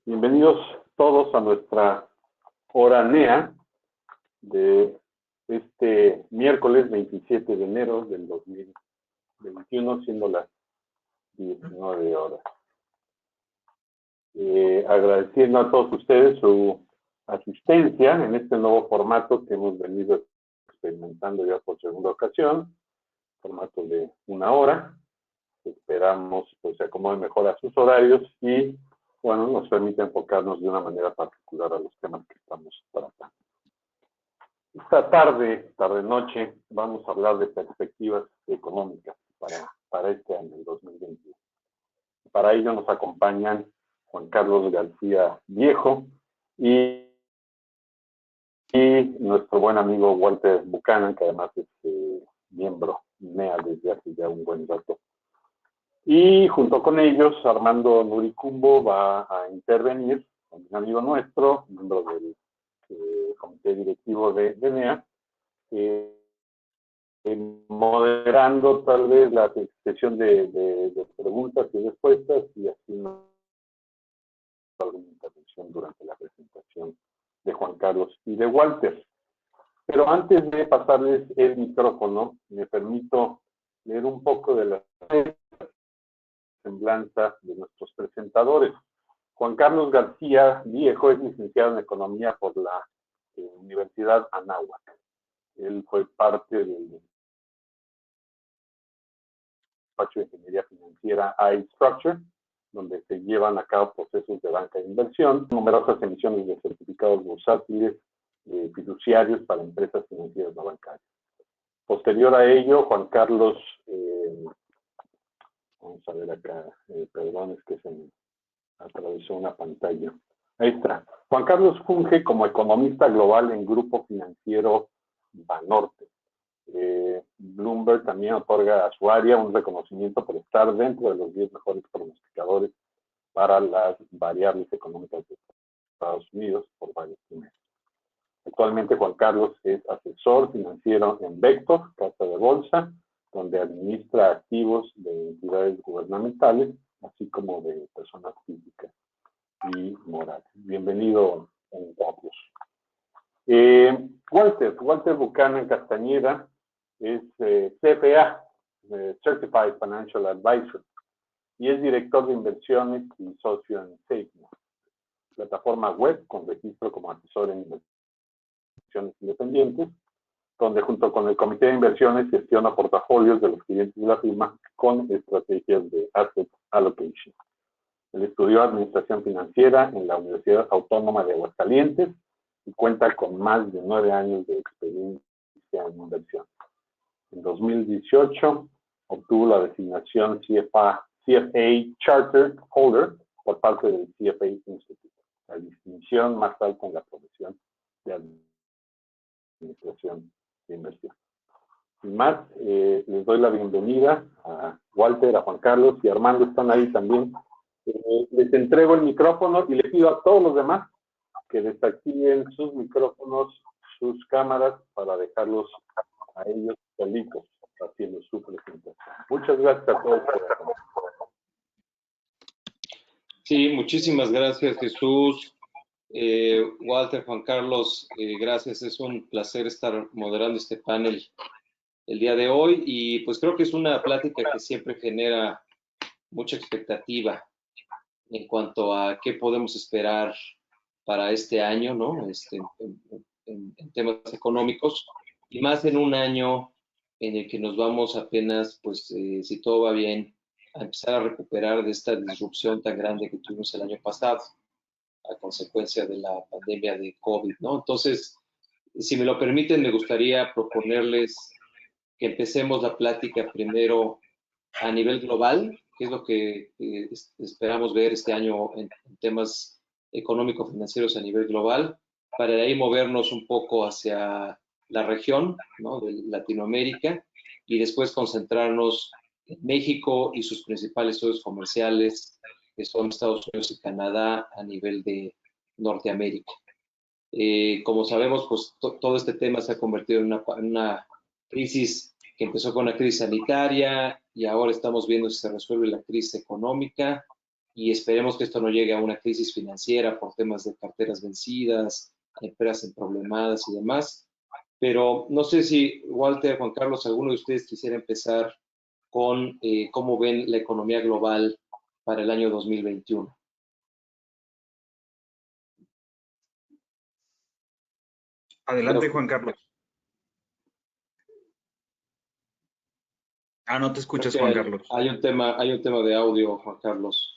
Bienvenidos todos a nuestra hora NEA de este miércoles 27 de enero del 2021, siendo las 19 horas. Agradeciendo a todos ustedes su asistencia en este nuevo formato que hemos venido experimentando ya por segunda ocasión, formato de 1 hora. Esperamos pues se acomode mejor a sus horarios y bueno, nos permite enfocarnos de una manera particular a los temas que estamos tratando. Esta tarde-noche, vamos a hablar de perspectivas económicas para este año, el 2021. Para ello nos acompañan Juan Carlos García Viejo y nuestro buen amigo Walter Buchanan, que además es miembro NEA desde hace ya un buen rato. Y junto con ellos, Armando Nuricumbo va a intervenir, un amigo nuestro, miembro del comité directivo de NEA, moderando tal vez la sesión de preguntas y respuestas y haciendo alguna intervención durante la presentación de Juan Carlos y de Walter. Pero antes de pasarles el micrófono, me permito leer un poco de la semblanza de nuestros presentadores. Juan Carlos García Viejo es licenciado en Economía por la Universidad Anáhuac. Él fue parte del despacho de ingeniería financiera iStructure, donde se llevan a cabo procesos de banca de inversión, numerosas emisiones de certificados bursátiles fiduciarios para empresas financieras no bancarias. Posterior a ello, Juan Carlos, vamos a ver acá, perdón, es que se me atravesó una pantalla. Ahí está. Juan Carlos funge como economista global en Grupo Financiero Banorte. Bloomberg también otorga a su área un reconocimiento por estar dentro de los 10 mejores pronosticadores para las variables económicas de Estados Unidos por varios trimestres. Actualmente Juan Carlos es asesor financiero en Vector, casa de bolsa, donde administra activos de entidades gubernamentales, así como de personas físicas y morales. Bienvenido, Carlos. Walter Buchanan Castañeda es CFA, Certified Financial Advisor, y es director de inversiones y socio en SafeMo, plataforma web con registro como asesor en inversiones independientes, donde junto con el comité de inversiones gestiona portafolios de los clientes de la firma con estrategias de asset allocation. Él estudió administración financiera en la Universidad Autónoma de Aguascalientes y cuenta con más de 9 años de experiencia en inversión. En 2018 obtuvo la designación CFA Charter Holder por parte del CFA Institute, la distinción más alta en la profesión de administración de inversión. Sin más, les doy la bienvenida a Walter, a Juan Carlos y a Armando, están ahí también. Les entrego el micrófono y les pido a todos los demás que desactiven sus micrófonos, sus cámaras, para dejarlos a ellos solitos haciendo su presentación. Muchas gracias a todos por acompañarnos. Sí, muchísimas gracias, Jesús. Walter, Juan Carlos, gracias. Es un placer estar moderando este panel el día de hoy y pues creo que es una plática que siempre genera mucha expectativa en cuanto a qué podemos esperar para este año, ¿no? En temas económicos, y más en un año en el que nos vamos apenas, pues, si todo va bien, a empezar a recuperar de esta disrupción tan grande que tuvimos el año pasado a consecuencia de la pandemia de COVID, ¿no? Entonces, si me lo permiten, me gustaría proponerles que empecemos la plática primero a nivel global, que es lo que esperamos ver este año en temas económico-financieros a nivel global, para de ahí movernos un poco hacia la región, ¿no?, de Latinoamérica, y después concentrarnos en México y sus principales socios comerciales, que son Estados Unidos y Canadá a nivel de Norteamérica. Como sabemos, pues todo este tema se ha convertido en una crisis que empezó con una crisis sanitaria y ahora estamos viendo si se resuelve la crisis económica, y esperemos que esto no llegue a una crisis financiera por temas de carteras vencidas, empresas problemadas y demás. Pero no sé si Walter, Juan Carlos, alguno de ustedes quisiera empezar con cómo ven la economía global para el año 2021. Adelante, Juan Carlos. Ah, no te escuchas, Juan Carlos. Hay un tema de audio, Juan Carlos.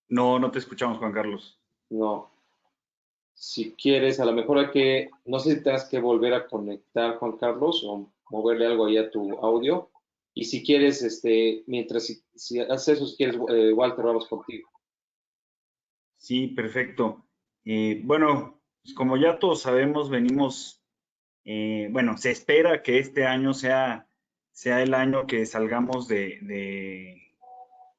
No, no te escuchamos, Juan Carlos. No. Si quieres, a lo mejor hay que, no sé si tengas que volver a conectar, Juan Carlos, o moverle algo ahí a tu audio. Y si quieres, mientras, si haces eso, si quieres, Walter, vamos contigo. Sí, perfecto. Bueno, pues como ya todos sabemos, venimos, bueno, se espera que este año sea el año que salgamos de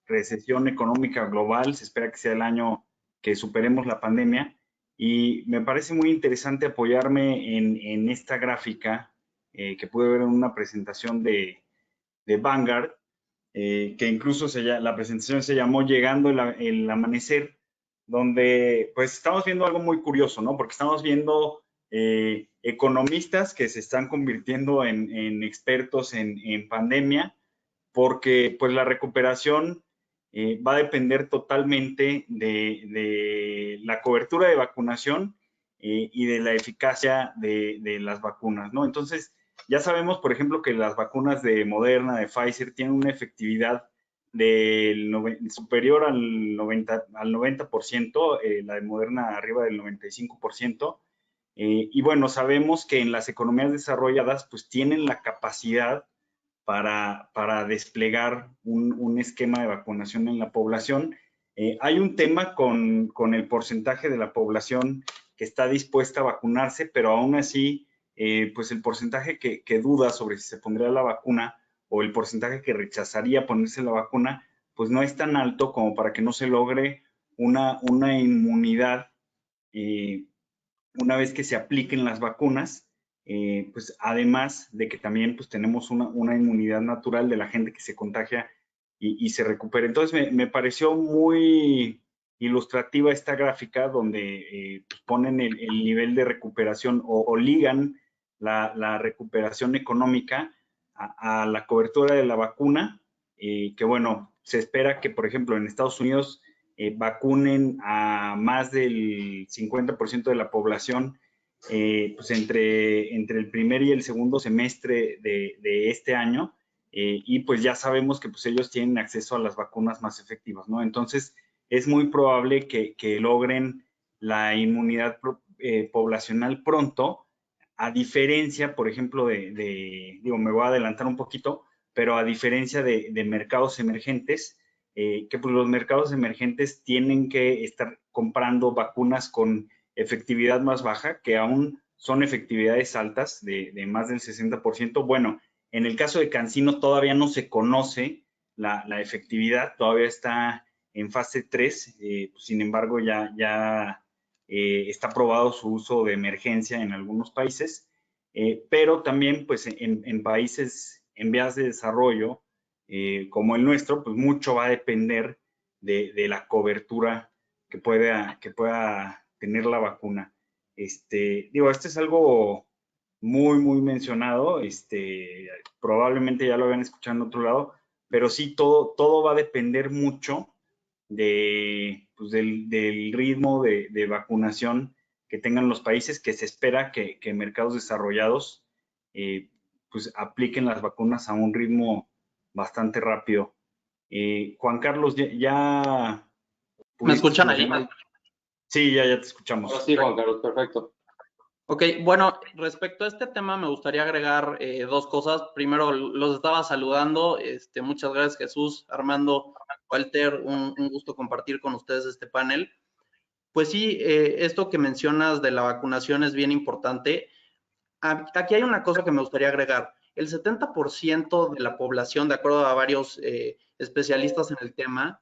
recesión económica global, se espera que sea el año que superemos la pandemia y me parece muy interesante apoyarme en esta gráfica que pude ver en una presentación de Vanguard, que incluso la presentación se llamó Llegando el amanecer, donde pues estamos viendo algo muy curioso, ¿no? Porque estamos viendo economistas que se están convirtiendo en expertos en pandemia, porque pues la recuperación va a depender totalmente de la cobertura de vacunación y de la eficacia de las vacunas, ¿no? Entonces, ya sabemos, por ejemplo, que las vacunas de Moderna, de Pfizer, tienen una efectividad superior al 90%, la de Moderna arriba del 95%. Y bueno, sabemos que en las economías desarrolladas, pues tienen la capacidad para desplegar un esquema de vacunación en la población. Hay un tema con el porcentaje de la población que está dispuesta a vacunarse, pero aún así, pues el porcentaje que duda sobre si se pondría la vacuna o el porcentaje que rechazaría ponerse la vacuna, pues no es tan alto como para que no se logre una inmunidad una vez que se apliquen las vacunas, pues además de que también pues tenemos una inmunidad natural de la gente que se contagia y se recupera. Entonces me pareció muy ilustrativa esta gráfica donde pues ponen el nivel de recuperación o ligan la recuperación económica a la cobertura de la vacuna, que bueno, se espera que por ejemplo en Estados Unidos vacunen a más del 50% de la población pues entre el primer y el segundo semestre de este año, y pues ya sabemos que pues ellos tienen acceso a las vacunas más efectivas, ¿no? Entonces es muy probable que logren la inmunidad poblacional pronto, a diferencia, por ejemplo, digo, me voy a adelantar un poquito, pero a diferencia de mercados emergentes, que pues los mercados emergentes tienen que estar comprando vacunas con efectividad más baja, que aún son efectividades altas de más del 60%. Bueno, en el caso de CanSino todavía no se conoce la efectividad, todavía está en fase 3, pues, sin embargo ya está aprobado su uso de emergencia en algunos países, pero también pues en países en vías de desarrollo, como el nuestro, pues mucho va a depender de la cobertura que pueda tener la vacuna. Digo, este es algo muy mencionado, probablemente ya lo habían escuchado en otro lado, pero sí, todo va a depender mucho pues del ritmo de vacunación que tengan los países, que se espera que mercados desarrollados pues apliquen las vacunas a un ritmo bastante rápido. Juan Carlos, ya ¿Me escuchan ahí? Sí, ya te escuchamos. Ahora sí, Juan Carlos, perfecto. Ok, bueno, respecto a este tema me gustaría agregar dos cosas. Primero, los estaba saludando. Muchas gracias, Jesús, Armando, Walter, un gusto compartir con ustedes este panel. Pues sí, esto que mencionas de la vacunación es bien importante. Aquí hay una cosa que me gustaría agregar. El 70% de la población, de acuerdo a varios especialistas en el tema,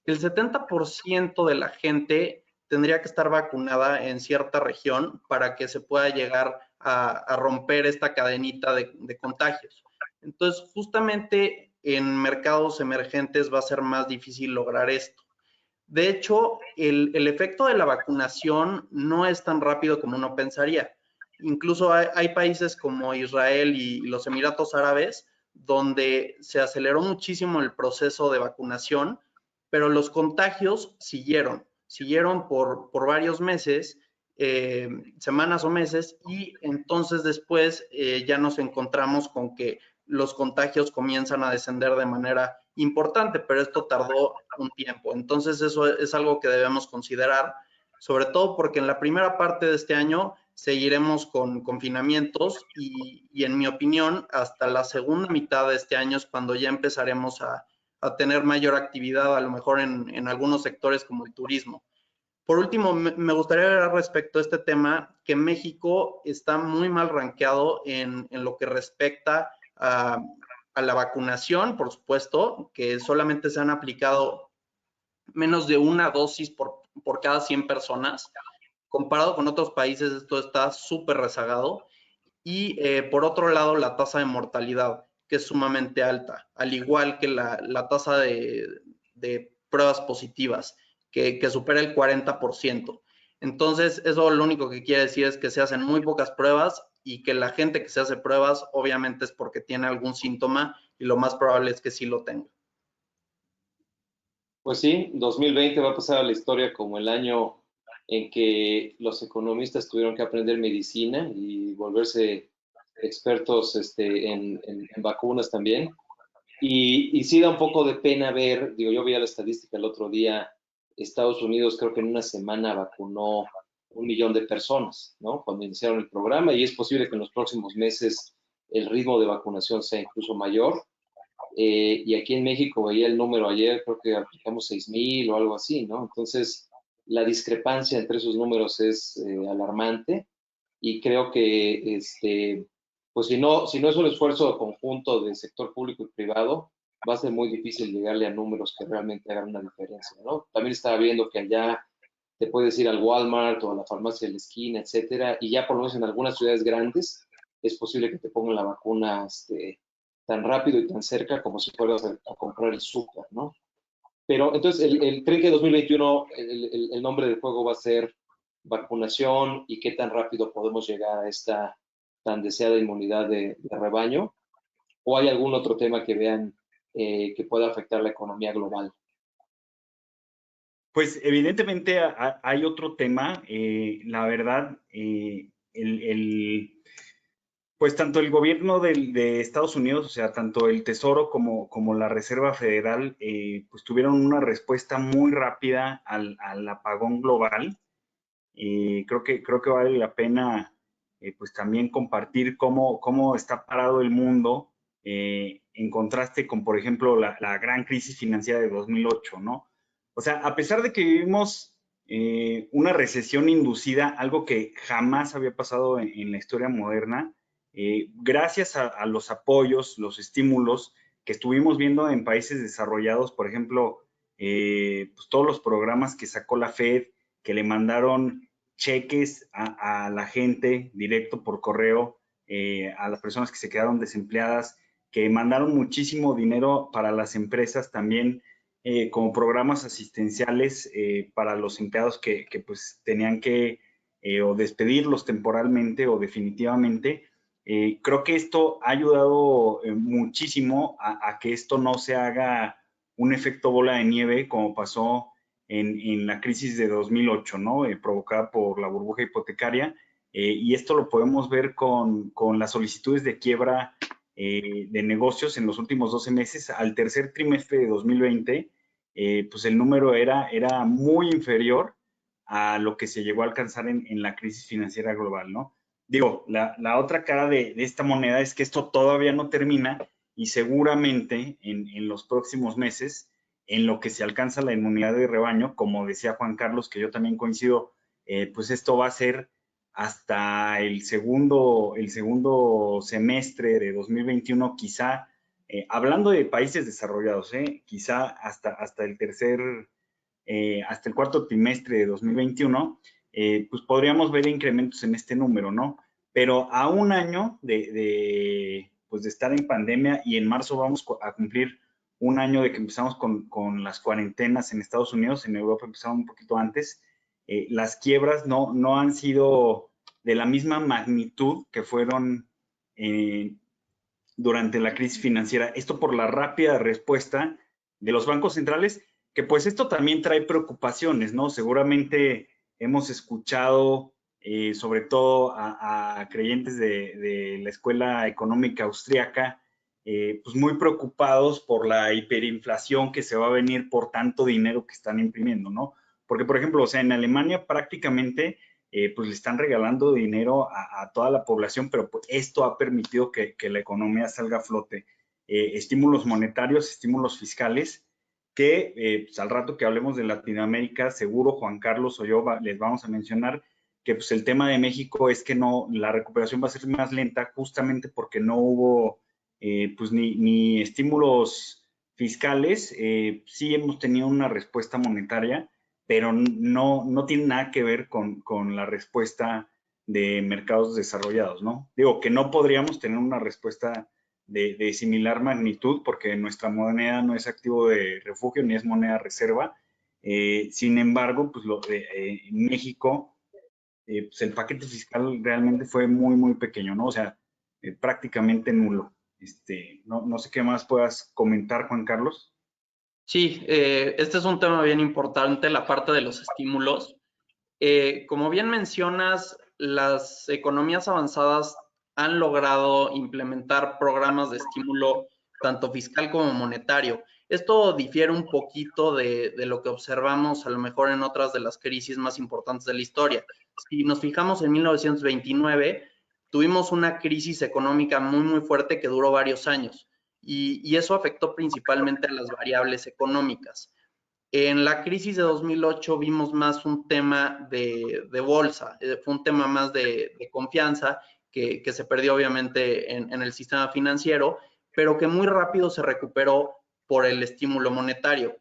el 70% de la gente tendría que estar vacunada en cierta región para que se pueda llegar a romper esta cadenita de contagios. Entonces, justamente en mercados emergentes va a ser más difícil lograr esto. De hecho, el efecto de la vacunación no es tan rápido como uno pensaría. Incluso hay países como Israel y los Emiratos Árabes donde se aceleró muchísimo el proceso de vacunación, pero los contagios siguieron por varios meses, semanas o meses, y entonces después ya nos encontramos con que los contagios comienzan a descender de manera importante, pero esto tardó un tiempo. Entonces eso es algo que debemos considerar, sobre todo porque en la primera parte de este año seguiremos con confinamientos y en mi opinión hasta la segunda mitad de este año es cuando ya empezaremos a tener mayor actividad, a lo mejor en algunos sectores como el turismo. Por último, me gustaría agregar respecto a este tema que México está muy mal rankeado en lo que respecta a la vacunación, por supuesto, que solamente se han aplicado menos de una dosis por cada 100 personas. Comparado con otros países, esto está súper rezagado. Y por otro lado, la tasa de mortalidad, que es sumamente alta, al igual que la tasa de pruebas positivas, que supera el 40%. Entonces, eso lo único que quiere decir es que se hacen muy pocas pruebas y que la gente que se hace pruebas obviamente es porque tiene algún síntoma y lo más probable es que sí lo tenga. Pues sí, 2020 va a pasar a la historia como el año en que los economistas tuvieron que aprender medicina y volverse expertos en vacunas también. Y sí da un poco de pena ver, digo, yo vi la estadística el otro día, Estados Unidos creo que en una semana vacunó 1 millón de personas, ¿no? Cuando iniciaron el programa, y es posible que en los próximos meses el ritmo de vacunación sea incluso mayor. Y aquí en México veía el número ayer, creo que aplicamos 6,000 o algo así, ¿no? Entonces, la discrepancia entre esos números es alarmante y creo que, pues si no es un esfuerzo conjunto del sector público y privado, va a ser muy difícil llegarle a números que realmente hagan una diferencia, ¿no? También estaba viendo que allá te puedes ir al Walmart o a la farmacia de la esquina, etcétera, y ya por lo menos en algunas ciudades grandes es posible que te pongan la vacuna tan rápido y tan cerca como si fueras a comprar el súper, ¿no? Pero entonces, ¿creen que 2021 el nombre del juego va a ser vacunación y qué tan rápido podemos llegar a esta tan deseada inmunidad de rebaño? ¿O hay algún otro tema que vean que pueda afectar la economía global? Pues evidentemente hay otro tema, la verdad, pues tanto el gobierno de Estados Unidos, o sea, tanto el Tesoro como la Reserva Federal, pues tuvieron una respuesta muy rápida al apagón global. Creo que vale la pena, pues también compartir cómo está parado el mundo en contraste con, por ejemplo, la gran crisis financiera de 2008, ¿no? O sea, a pesar de que vivimos una recesión inducida, algo que jamás había pasado en la historia moderna, gracias a los apoyos, los estímulos que estuvimos viendo en países desarrollados, por ejemplo, pues todos los programas que sacó la Fed, que le mandaron cheques a la gente directo por correo, a las personas que se quedaron desempleadas, que mandaron muchísimo dinero para las empresas también, como programas asistenciales para los empleados que pues tenían que o despedirlos temporalmente o definitivamente. Creo que esto ha ayudado muchísimo a que esto no se haga un efecto bola de nieve como pasó en la crisis de 2008, ¿no? Provocada por la burbuja hipotecaria. Y esto lo podemos ver con las solicitudes de quiebra de negocios en los últimos 12 meses. Al tercer trimestre de 2020, pues el número era muy inferior a lo que se llegó a alcanzar en la crisis financiera global, ¿no? Digo, la otra cara de esta moneda es que esto todavía no termina y seguramente en los próximos meses, en lo que se alcanza la inmunidad de rebaño, como decía Juan Carlos, que yo también coincido, pues esto va a ser hasta el segundo semestre de 2021, quizá, hablando de países desarrollados, quizá hasta el cuarto trimestre de 2021, pues podríamos ver incrementos en este número, ¿no? Pero a un año de pues de estar en pandemia, y en marzo vamos a cumplir un año de que empezamos con las cuarentenas en Estados Unidos. En Europa empezaron un poquito antes. Las quiebras no han sido de la misma magnitud que fueron durante la crisis financiera. Esto por la rápida respuesta de los bancos centrales, que pues esto también trae preocupaciones, ¿no? Seguramente hemos escuchado, sobre todo a creyentes de la Escuela Económica Austriaca, pues muy preocupados por la hiperinflación que se va a venir por tanto dinero que están imprimiendo, ¿no? Porque, por ejemplo, o sea, en Alemania prácticamente pues le están regalando dinero a toda la población, pero pues esto ha permitido que la economía salga a flote. Estímulos monetarios, estímulos fiscales, que pues al rato que hablemos de Latinoamérica, seguro Juan Carlos o yo les vamos a mencionar que pues el tema de México es que no, la recuperación va a ser más lenta justamente porque no hubo pues ni estímulos fiscales. Sí hemos tenido una respuesta monetaria, pero no tiene nada que ver con la respuesta de mercados desarrollados, ¿no? Digo que no podríamos tener una respuesta de similar magnitud porque nuestra moneda no es activo de refugio ni es moneda reserva. Sin embargo, pues en México, pues el paquete fiscal realmente fue muy pequeño, ¿no? O sea, prácticamente nulo. No sé qué más puedas comentar, Juan Carlos. Sí, este es un tema bien importante, la parte de los estímulos. Como bien mencionas, las economías avanzadas han logrado implementar programas de estímulo tanto fiscal como monetario. Esto difiere un poquito de lo que observamos a lo mejor en otras de las crisis más importantes de la historia. Si nos fijamos en 1929, tuvimos una crisis económica muy fuerte que duró varios años y eso afectó principalmente a las variables económicas. En la crisis de 2008 vimos más un tema de bolsa, fue un tema más de confianza que se perdió obviamente en el sistema financiero, pero que muy rápido se recuperó por el estímulo monetario.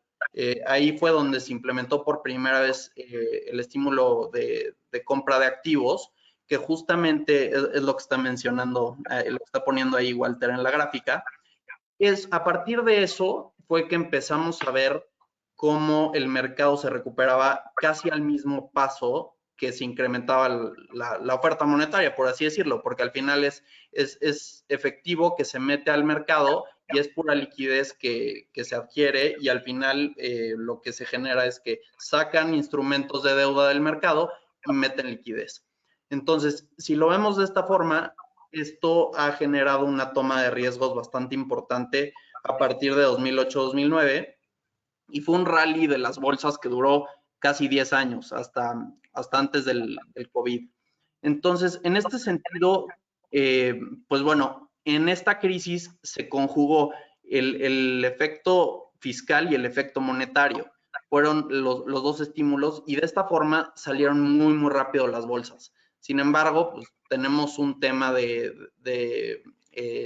Ahí fue donde se implementó por primera vez el estímulo de compra de activos, que justamente es lo que está mencionando, lo que está poniendo ahí Walter en la gráfica. A partir de eso fue que empezamos a ver cómo el mercado se recuperaba casi al mismo paso que se incrementaba la oferta monetaria, por así decirlo, porque al final es efectivo que se mete al mercado y es pura liquidez que se adquiere y al final lo que se genera es que sacan instrumentos de deuda del mercado y meten liquidez. Entonces, si lo vemos de esta forma, esto ha generado una toma de riesgos bastante importante a partir de 2008-2009 y fue un rally de las bolsas que duró casi 10 años, hasta antes del COVID. Entonces, en este sentido, pues bueno, en esta crisis se conjugó el efecto fiscal y el efecto monetario. Fueron los dos estímulos y de esta forma salieron muy rápido las bolsas. Sin embargo, pues tenemos un tema de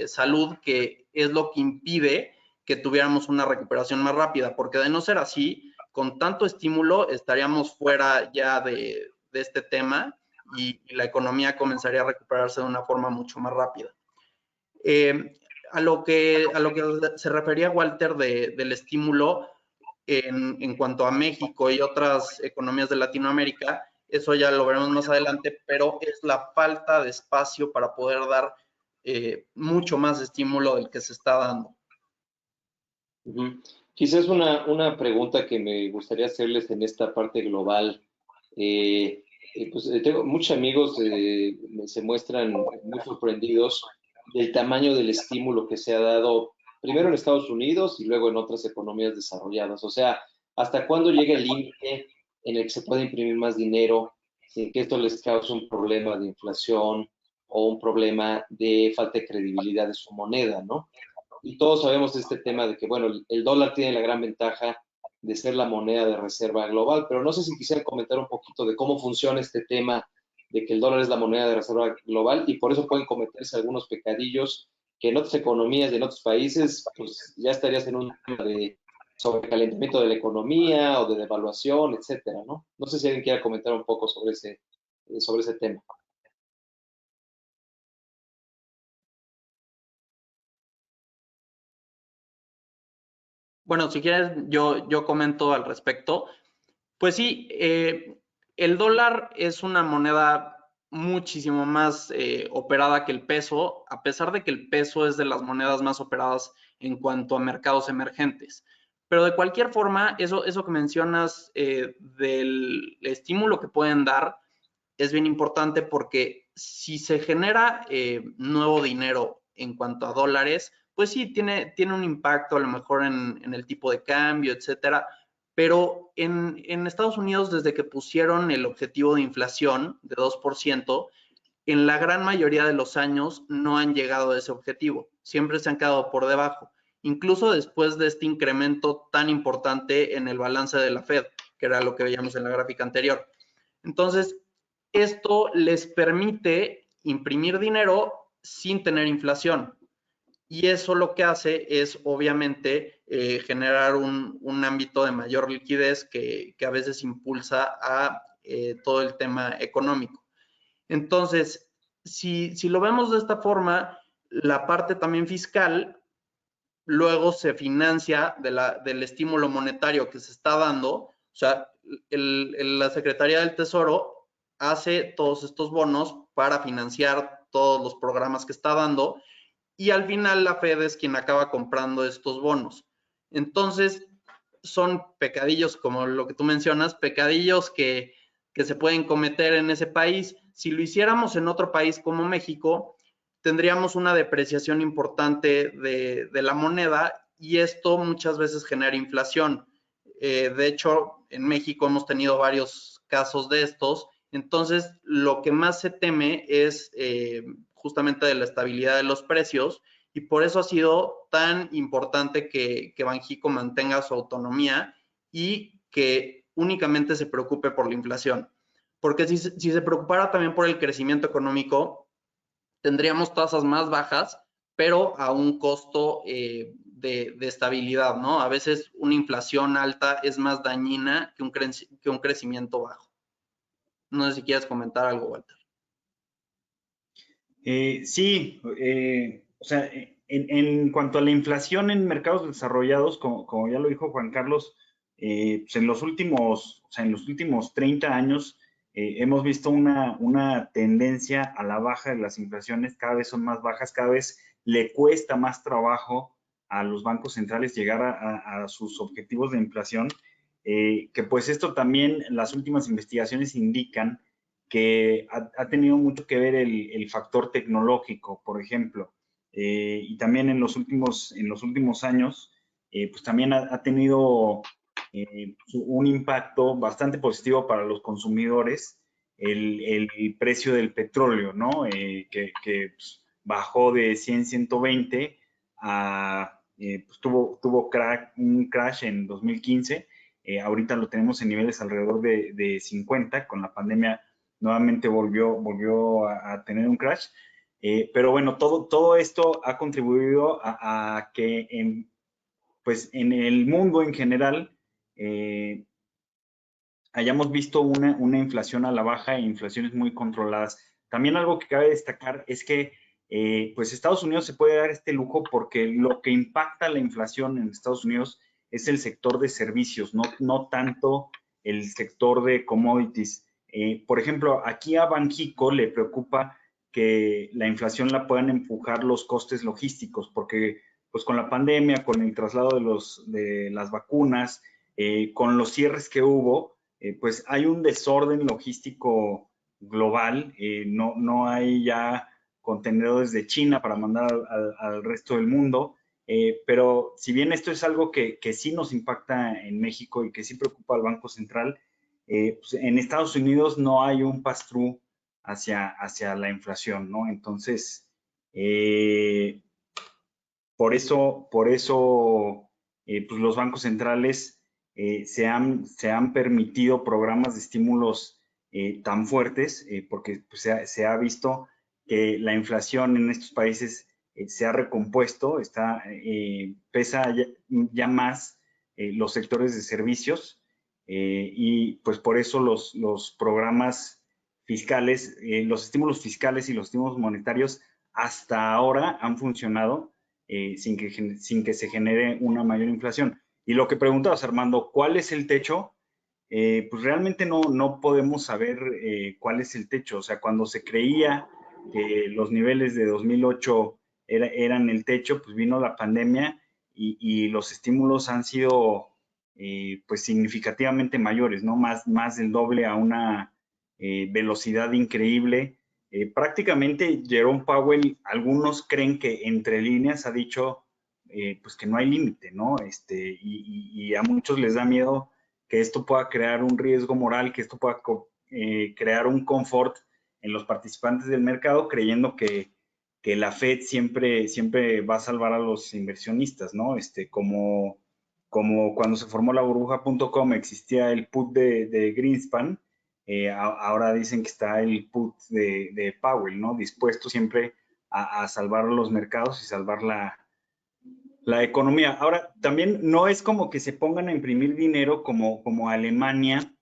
salud que es lo que impide que tuviéramos una recuperación más rápida, porque de no ser así, con tanto estímulo estaríamos fuera ya de este tema y la economía comenzaría a recuperarse de una forma mucho más rápida. A lo que se refería Walter del estímulo en cuanto a México y otras economías de Latinoamérica, eso ya lo veremos más adelante, pero es la falta de espacio para poder dar mucho más estímulo del que se está dando. Quizás una pregunta que me gustaría hacerles en esta parte global. Pues tengo muchos amigos se muestran muy sorprendidos del tamaño del estímulo que se ha dado primero en Estados Unidos y luego en otras economías desarrolladas. O sea, ¿hasta cuándo llega el límite en el que se puede imprimir más dinero sin que esto les cause un problema de inflación o un problema de falta de credibilidad de su moneda, ¿no? Y todos sabemos este tema de que, bueno, el dólar tiene la gran ventaja de ser la moneda de reserva global, pero no sé si quisieran comentar un poquito de cómo funciona este tema de que el dólar es la moneda de reserva global y por eso pueden cometerse algunos pecadillos que en otras economías y en otros países, pues ya estarías en un tema de sobrecalentamiento de la economía o de devaluación, etcétera, ¿no? No sé si alguien quiera comentar un poco sobre ese tema. Bueno, si quieres, yo comento al respecto. Pues sí, el dólar es una moneda muchísimo más operada que el peso, a pesar de que el peso es de las monedas más operadas en cuanto a mercados emergentes. Pero de cualquier forma, eso que mencionas del estímulo que pueden dar es bien importante, porque si se genera nuevo dinero en cuanto a dólares, pues sí, tiene un impacto a lo mejor en el tipo de cambio, etcétera. Pero en Estados Unidos, desde que pusieron el objetivo de inflación de 2%, en la gran mayoría de los años no han llegado a ese objetivo. Siempre se han quedado por debajo, incluso después de este incremento tan importante en el balance de la Fed, que era lo que veíamos en la gráfica anterior. Entonces, esto les permite imprimir dinero sin tener inflación. Y eso lo que hace es, obviamente, generar un ámbito de mayor liquidez que a veces impulsa a todo el tema económico. Entonces, si lo vemos de esta forma, la parte también fiscal luego se financia del estímulo monetario que se está dando. O sea, la Secretaría del Tesoro hace todos estos bonos para financiar todos los programas que está dando, y al final la Fed es quien acaba comprando estos bonos. Entonces, son pecadillos, como lo que tú mencionas, pecadillos que se pueden cometer en ese país. Si lo hiciéramos en otro país como México, tendríamos una depreciación importante de la moneda, y esto muchas veces genera inflación. De hecho, en México hemos tenido varios casos de estos. Entonces, lo que más se teme es justamente de la estabilidad de los precios, y por eso ha sido tan importante que Banxico mantenga su autonomía y que únicamente se preocupe por la inflación. Porque si se preocupara también por el crecimiento económico, tendríamos tasas más bajas, pero a un costo de estabilidad, ¿no? A veces una inflación alta es más dañina que un crecimiento bajo. No sé si quieres comentar algo, Walter. Sí, o sea, en cuanto a la inflación en mercados desarrollados, como ya lo dijo Juan Carlos, pues en los últimos 30 años hemos visto una tendencia a la baja de las inflaciones. Cada vez son más bajas, cada vez le cuesta más trabajo a los bancos centrales llegar a sus objetivos de inflación, que pues esto también las últimas investigaciones indican que ha tenido mucho que ver el factor tecnológico, por ejemplo, y también en los últimos años, pues también ha tenido un impacto bastante positivo para los consumidores el precio del petróleo, ¿no? Que pues, bajó de 100, 120 a, pues tuvo un crash en 2015. Ahorita lo tenemos en niveles alrededor de 50, con la pandemia nuevamente volvió a tener un crash. Pero bueno, todo esto ha contribuido a que pues en el mundo en general hayamos visto una inflación a la baja e inflaciones muy controladas. También algo que cabe destacar es que pues Estados Unidos se puede dar este lujo porque lo que impacta la inflación en Estados Unidos es el sector de servicios, no tanto el sector de commodities. Por ejemplo, aquí a Banxico le preocupa que la inflación la puedan empujar los costes logísticos, porque pues con la pandemia, con el traslado de las vacunas, con los cierres que hubo, pues hay un desorden logístico global. No hay ya contenedores de China para mandar al resto del mundo. Pero si bien esto es algo que sí nos impacta en México y que sí preocupa al Banco Central, pues en Estados Unidos no hay un pass-through hacia la inflación, ¿no? Entonces, por eso pues los bancos centrales se han permitido programas de estímulos tan fuertes, porque pues, se ha visto que la inflación en estos países se ha recompuesto, pesa ya más los sectores de servicios, y pues por eso los programas fiscales, los estímulos fiscales y los estímulos monetarios hasta ahora han funcionado sin que se genere una mayor inflación. Y lo que preguntabas, Armando, ¿cuál es el techo? Pues realmente no podemos saber cuál es el techo. O sea, cuando se creía que los niveles de 2008 eran el techo, pues vino la pandemia y los estímulos han sido pues significativamente mayores, ¿no? Más del doble a una velocidad increíble. Prácticamente Jerome Powell, algunos creen que entre líneas ha dicho pues que no hay límite, ¿no? Y a muchos les da miedo que esto pueda crear un riesgo moral, que esto pueda crear un confort en los participantes del mercado, creyendo que la Fed siempre va a salvar a los inversionistas, ¿no? Como cuando se formó la burbuja.com existía el put de Greenspan, ahora dicen que está el put de Powell, ¿no? Dispuesto siempre a salvar los mercados y salvar la economía. Ahora, también no es como que se pongan a imprimir dinero como Alemania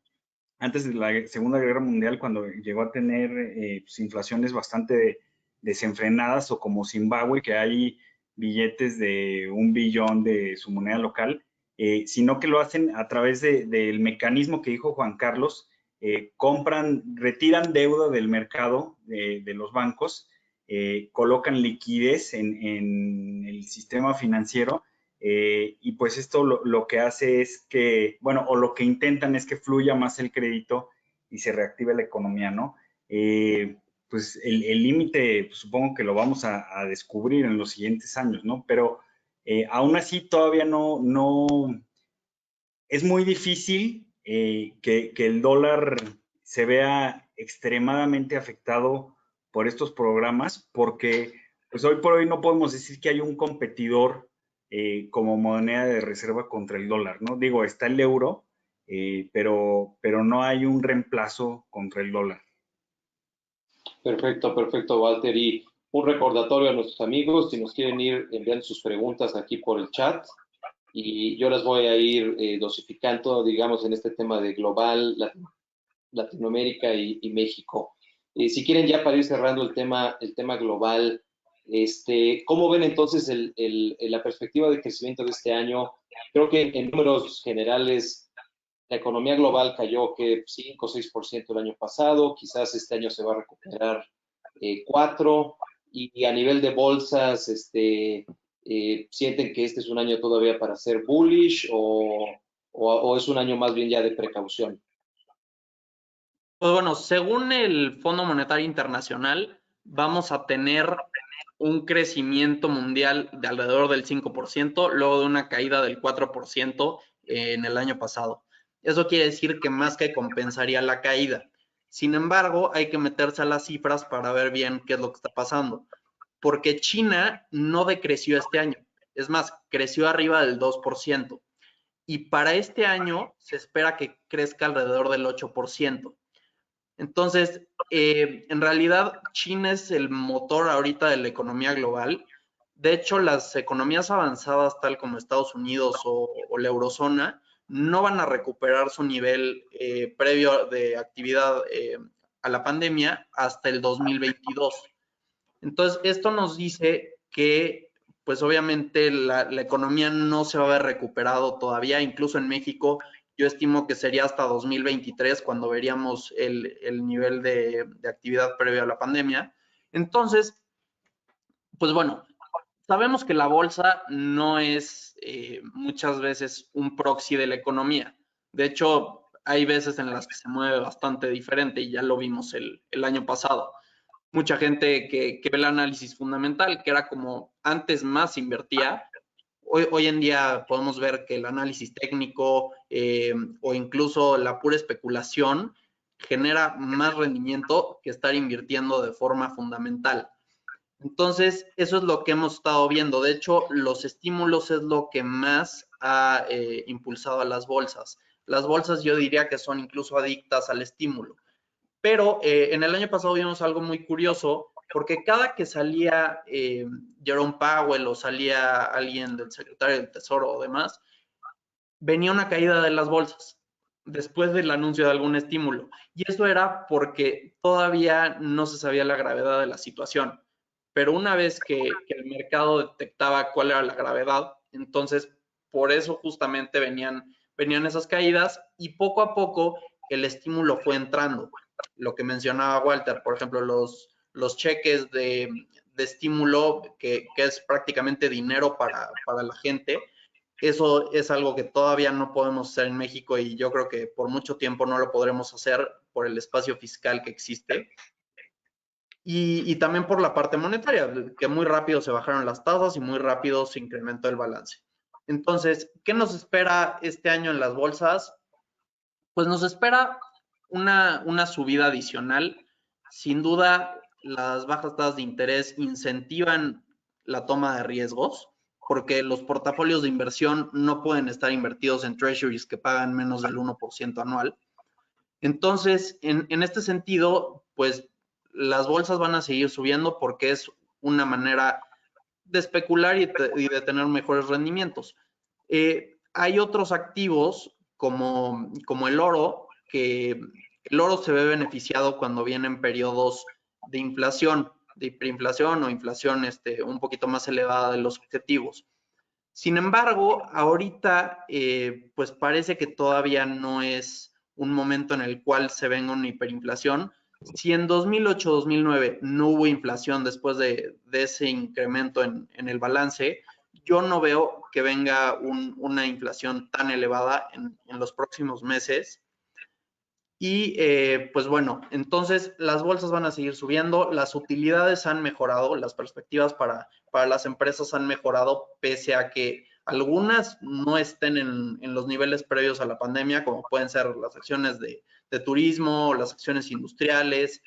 antes de la Segunda Guerra Mundial, cuando llegó a tener pues, inflaciones bastante desenfrenadas, o como Zimbabue, que hay billetes de 1 billón de su moneda local, sino que lo hacen a través del mecanismo que dijo Juan Carlos, retiran deuda del mercado de los bancos, colocan liquidez en el sistema financiero, y pues esto lo que hace es que, bueno, o lo que intentan es que fluya más el crédito y se reactive la economía, ¿no? Pues el límite, pues, supongo que lo vamos a descubrir en los siguientes años, ¿no? Pero aún así todavía no es muy difícil que el dólar se vea extremadamente afectado por estos programas, porque pues hoy por hoy no podemos decir que hay un competidor como moneda de reserva contra el dólar, ¿no? Digo, está el euro, pero no hay un reemplazo contra el dólar. Perfecto, perfecto, Walter. Y un recordatorio a nuestros amigos, si nos quieren ir enviando sus preguntas aquí por el chat, y yo las voy a ir dosificando, digamos, en este tema de global, Latinoamérica y México. Si quieren ya para ir cerrando el tema global, ¿cómo ven entonces la perspectiva de crecimiento de este año? Creo que en números generales la economía global cayó que 5 o 6% el año pasado, quizás este año se va a recuperar 4%, y a nivel de bolsas, ¿sienten que este es un año todavía para ser bullish o es un año más bien ya de precaución? Pues bueno, según el Fondo Monetario Internacional, vamos a tener un crecimiento mundial de alrededor del 5%, luego de una caída del 4% en el año pasado. Eso quiere decir que más que compensaría la caída. Sin embargo, hay que meterse a las cifras para ver bien qué es lo que está pasando, porque China no decreció este año. Es más, creció arriba del 2%. Y para este año se espera que crezca alrededor del 8%. Entonces, en realidad, China es el motor ahorita de la economía global. De hecho, las economías avanzadas, tal como Estados Unidos o la eurozona, no van a recuperar su nivel previo de actividad a la pandemia hasta el 2022. Entonces, esto nos dice que, pues obviamente, la economía no se va a haber recuperado todavía. Incluso en México, yo estimo que sería hasta 2023 cuando veríamos el nivel de actividad previo a la pandemia. Entonces, pues bueno, sabemos que la bolsa no es muchas veces un proxy de la economía. De hecho, hay veces en las que se mueve bastante diferente y ya lo vimos el año pasado. Mucha gente que ve el análisis fundamental, que era como antes más invertía. Hoy en día podemos ver que el análisis técnico o incluso la pura especulación genera más rendimiento que estar invirtiendo de forma fundamental. Entonces, eso es lo que hemos estado viendo. De hecho, los estímulos es lo que más ha impulsado a las bolsas. Las bolsas yo diría que son incluso adictas al estímulo. Pero en el año pasado vimos algo muy curioso, porque cada que salía Jerome Powell o salía alguien del secretario del Tesoro o demás, venía una caída de las bolsas después del anuncio de algún estímulo. Y eso era porque todavía no se sabía la gravedad de la situación. Pero una vez que el mercado detectaba cuál era la gravedad, entonces por eso justamente venían esas caídas y poco a poco el estímulo fue entrando. Lo que mencionaba Walter, por ejemplo, los cheques de estímulo, que es prácticamente dinero para la gente, eso es algo que todavía no podemos hacer en México y yo creo que por mucho tiempo no lo podremos hacer por el espacio fiscal que existe. Y también por la parte monetaria, que muy rápido se bajaron las tasas y muy rápido se incrementó el balance. Entonces, ¿qué nos espera este año en las bolsas? Pues nos espera una subida adicional. Sin duda, las bajas tasas de interés incentivan la toma de riesgos, porque los portafolios de inversión no pueden estar invertidos en treasuries que pagan menos del 1% anual. Entonces, en este sentido, pues las bolsas van a seguir subiendo porque es una manera de especular y de tener mejores rendimientos. Hay otros activos como el oro, que el oro se ve beneficiado cuando vienen periodos de inflación, de hiperinflación o inflación un poquito más elevada de los objetivos. Sin embargo, ahorita pues parece que todavía no es un momento en el cual se venga una hiperinflación. Si en 2008-2009 no hubo inflación después de ese incremento en el balance, yo no veo que venga una inflación tan elevada en los próximos meses. Y pues bueno, entonces las bolsas van a seguir subiendo, las utilidades han mejorado, las perspectivas para las empresas han mejorado, pese a que algunas no estén en los niveles previos a la pandemia, como pueden ser las acciones de turismo, las acciones industriales.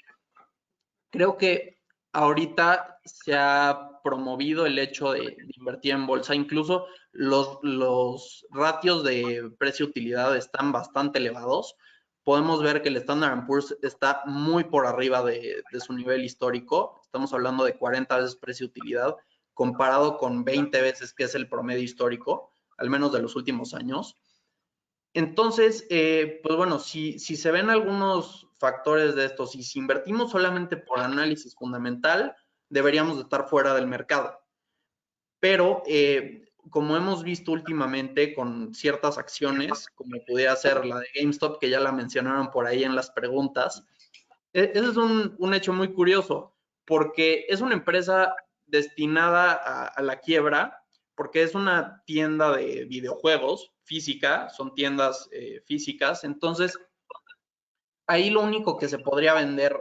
Creo que ahorita se ha promovido el hecho de invertir en bolsa, incluso los ratios de precio-utilidad están bastante elevados. Podemos ver que el Standard & Poor's está muy por arriba de su nivel histórico. Estamos hablando de 40 veces precio-utilidad, comparado con 20 veces que es el promedio histórico, al menos de los últimos años. Entonces, pues bueno, si se ven algunos factores de estos y si invertimos solamente por análisis fundamental, deberíamos de estar fuera del mercado. Pero como hemos visto últimamente con ciertas acciones, como pudiera ser la de GameStop, que ya la mencionaron por ahí en las preguntas, ese es un hecho muy curioso, porque es una empresa destinada a la quiebra, porque es una tienda de videojuegos física, son tiendas físicas, entonces ahí lo único que se podría vender,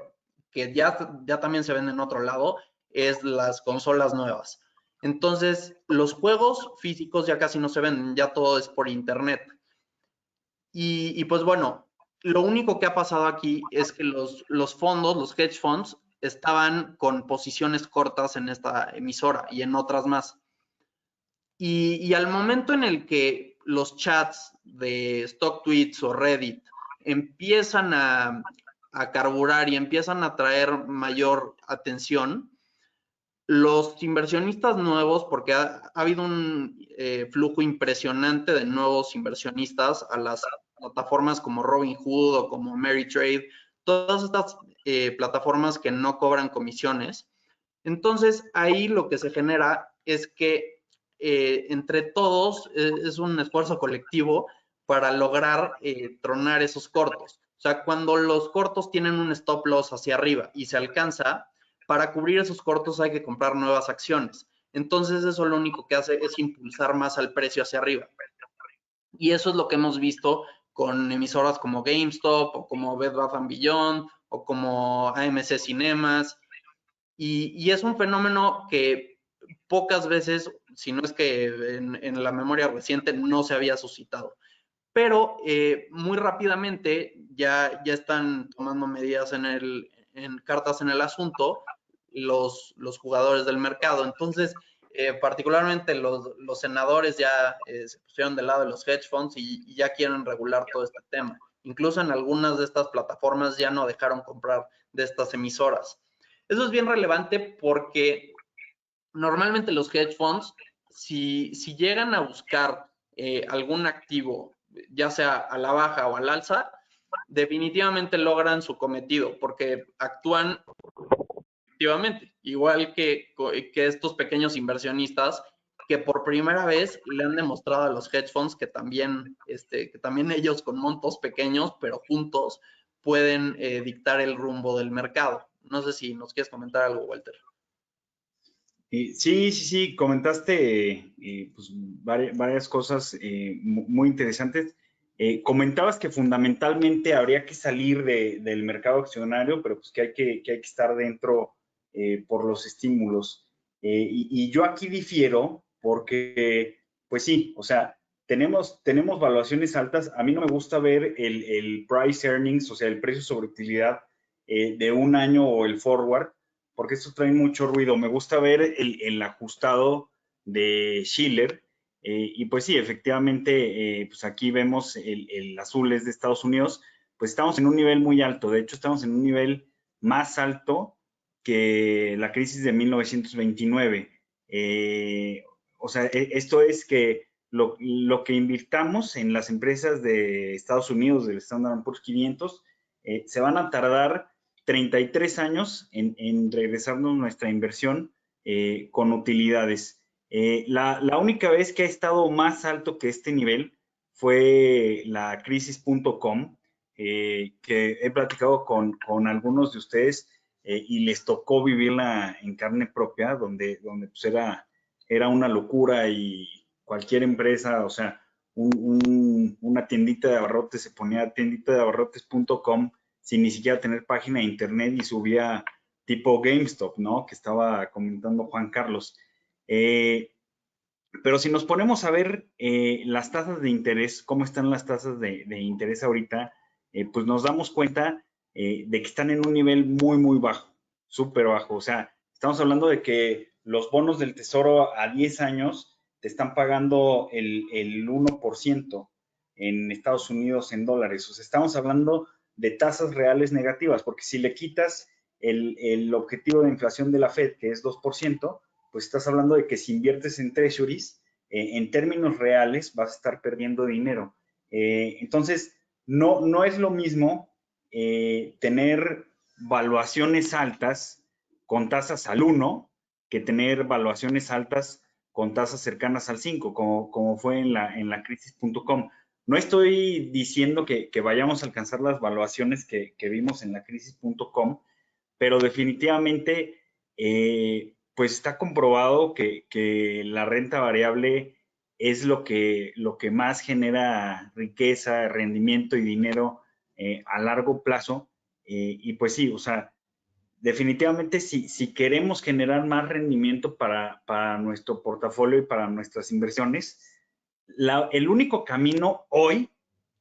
que ya también se vende en otro lado, es las consolas nuevas. Entonces, los juegos físicos ya casi no se venden, ya todo es por internet. Y pues bueno, lo único que ha pasado aquí es que los fondos, los hedge funds, estaban con posiciones cortas en esta emisora y en otras más. Y al momento en el que los chats de StockTwits o Reddit empiezan a carburar y empiezan a traer mayor atención, los inversionistas nuevos, porque ha habido un flujo impresionante de nuevos inversionistas a las plataformas como Robinhood o como Ameritrade, todas estas plataformas que no cobran comisiones. Entonces, ahí lo que se genera es que entre todos es un esfuerzo colectivo para lograr tronar esos cortos. O sea, cuando los cortos tienen un stop loss hacia arriba y se alcanza, para cubrir esos cortos hay que comprar nuevas acciones. Entonces, eso lo único que hace es impulsar más al precio hacia arriba. Y eso es lo que hemos visto con emisoras como GameStop o como Bed Bath & Beyond o como AMC Cinemas. Y es un fenómeno que pocas veces, si no es que en la memoria reciente, no se había suscitado. Pero muy rápidamente ya están tomando medidas en cartas en el asunto los jugadores del mercado. Entonces, particularmente los senadores ya se pusieron del lado de los hedge funds y ya quieren regular todo este tema. Incluso en algunas de estas plataformas ya no dejaron comprar de estas emisoras. Eso es bien relevante porque normalmente los hedge funds, si llegan a buscar algún activo, ya sea a la baja o al alza, definitivamente logran su cometido porque actúan efectivamente, igual que estos pequeños inversionistas que por primera vez le han demostrado a los hedge funds que también ellos con montos pequeños, pero juntos, pueden dictar el rumbo del mercado. No sé si nos quieres comentar algo, Walter. Sí, comentaste pues, varias cosas muy interesantes. Comentabas que fundamentalmente habría que salir del mercado accionario, pero pues que hay que estar dentro por los estímulos. Y yo aquí difiero porque, pues sí, o sea, tenemos valuaciones altas. A mí no me gusta ver el price earnings, o sea, el precio sobre utilidad de un año o el forward, porque esto trae mucho ruido. Me gusta ver el ajustado de Shiller. Y pues sí, efectivamente, pues aquí vemos el azul es de Estados Unidos, pues estamos en un nivel muy alto. De hecho, estamos en un nivel más alto que la crisis de 1929. O sea, esto es que lo que invirtamos en las empresas de Estados Unidos, del Standard & Poor's 500, se van a tardar 33 años en regresarnos nuestra inversión con utilidades. La única vez que ha estado más alto que este nivel fue la crisis.com, que he platicado con algunos de ustedes y les tocó vivirla en carne propia, donde pues era una locura y cualquier empresa, o sea, una tiendita de abarrotes se ponía tienditadeabarrotes.com sin ni siquiera tener página de internet y subía tipo GameStop, ¿no? Que estaba comentando Juan Carlos. Pero si nos ponemos a ver las tasas de interés, cómo están las tasas de interés ahorita, pues nos damos cuenta de que están en un nivel muy bajo, súper bajo. O sea, estamos hablando de que los bonos del Tesoro a 10 años te están pagando el 1% en Estados Unidos en dólares. O sea, estamos hablando de tasas reales negativas, porque si le quitas el objetivo de inflación de la Fed, que es 2%, pues estás hablando de que si inviertes en treasuries, en términos reales vas a estar perdiendo dinero. Entonces, no es lo mismo tener valuaciones altas con tasas al 1 que tener valuaciones altas con tasas cercanas al 5, como fue en la crisis.com. No estoy diciendo que vayamos a alcanzar las valuaciones que vimos en la crisis.com, pero definitivamente pues está comprobado que la renta variable es lo que más genera riqueza, rendimiento y dinero a largo plazo. Y pues sí, o sea, definitivamente si queremos generar más rendimiento para nuestro portafolio y para nuestras inversiones, el único camino hoy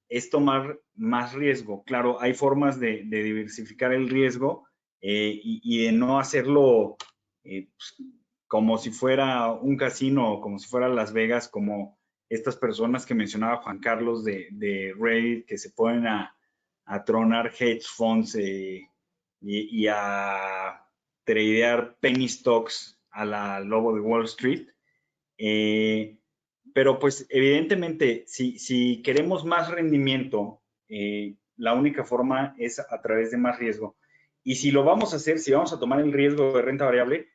es tomar más riesgo. Claro, hay formas de diversificar el riesgo y de no hacerlo pues, como si fuera un casino o como si fuera Las Vegas, como estas personas que mencionaba Juan Carlos de Reddit, que se ponen a tronar hedge funds y a tradear penny stocks a la lobo de Wall Street. Pero pues evidentemente, si queremos más rendimiento, la única forma es a través de más riesgo. Y si lo vamos a hacer, si vamos a tomar el riesgo de renta variable,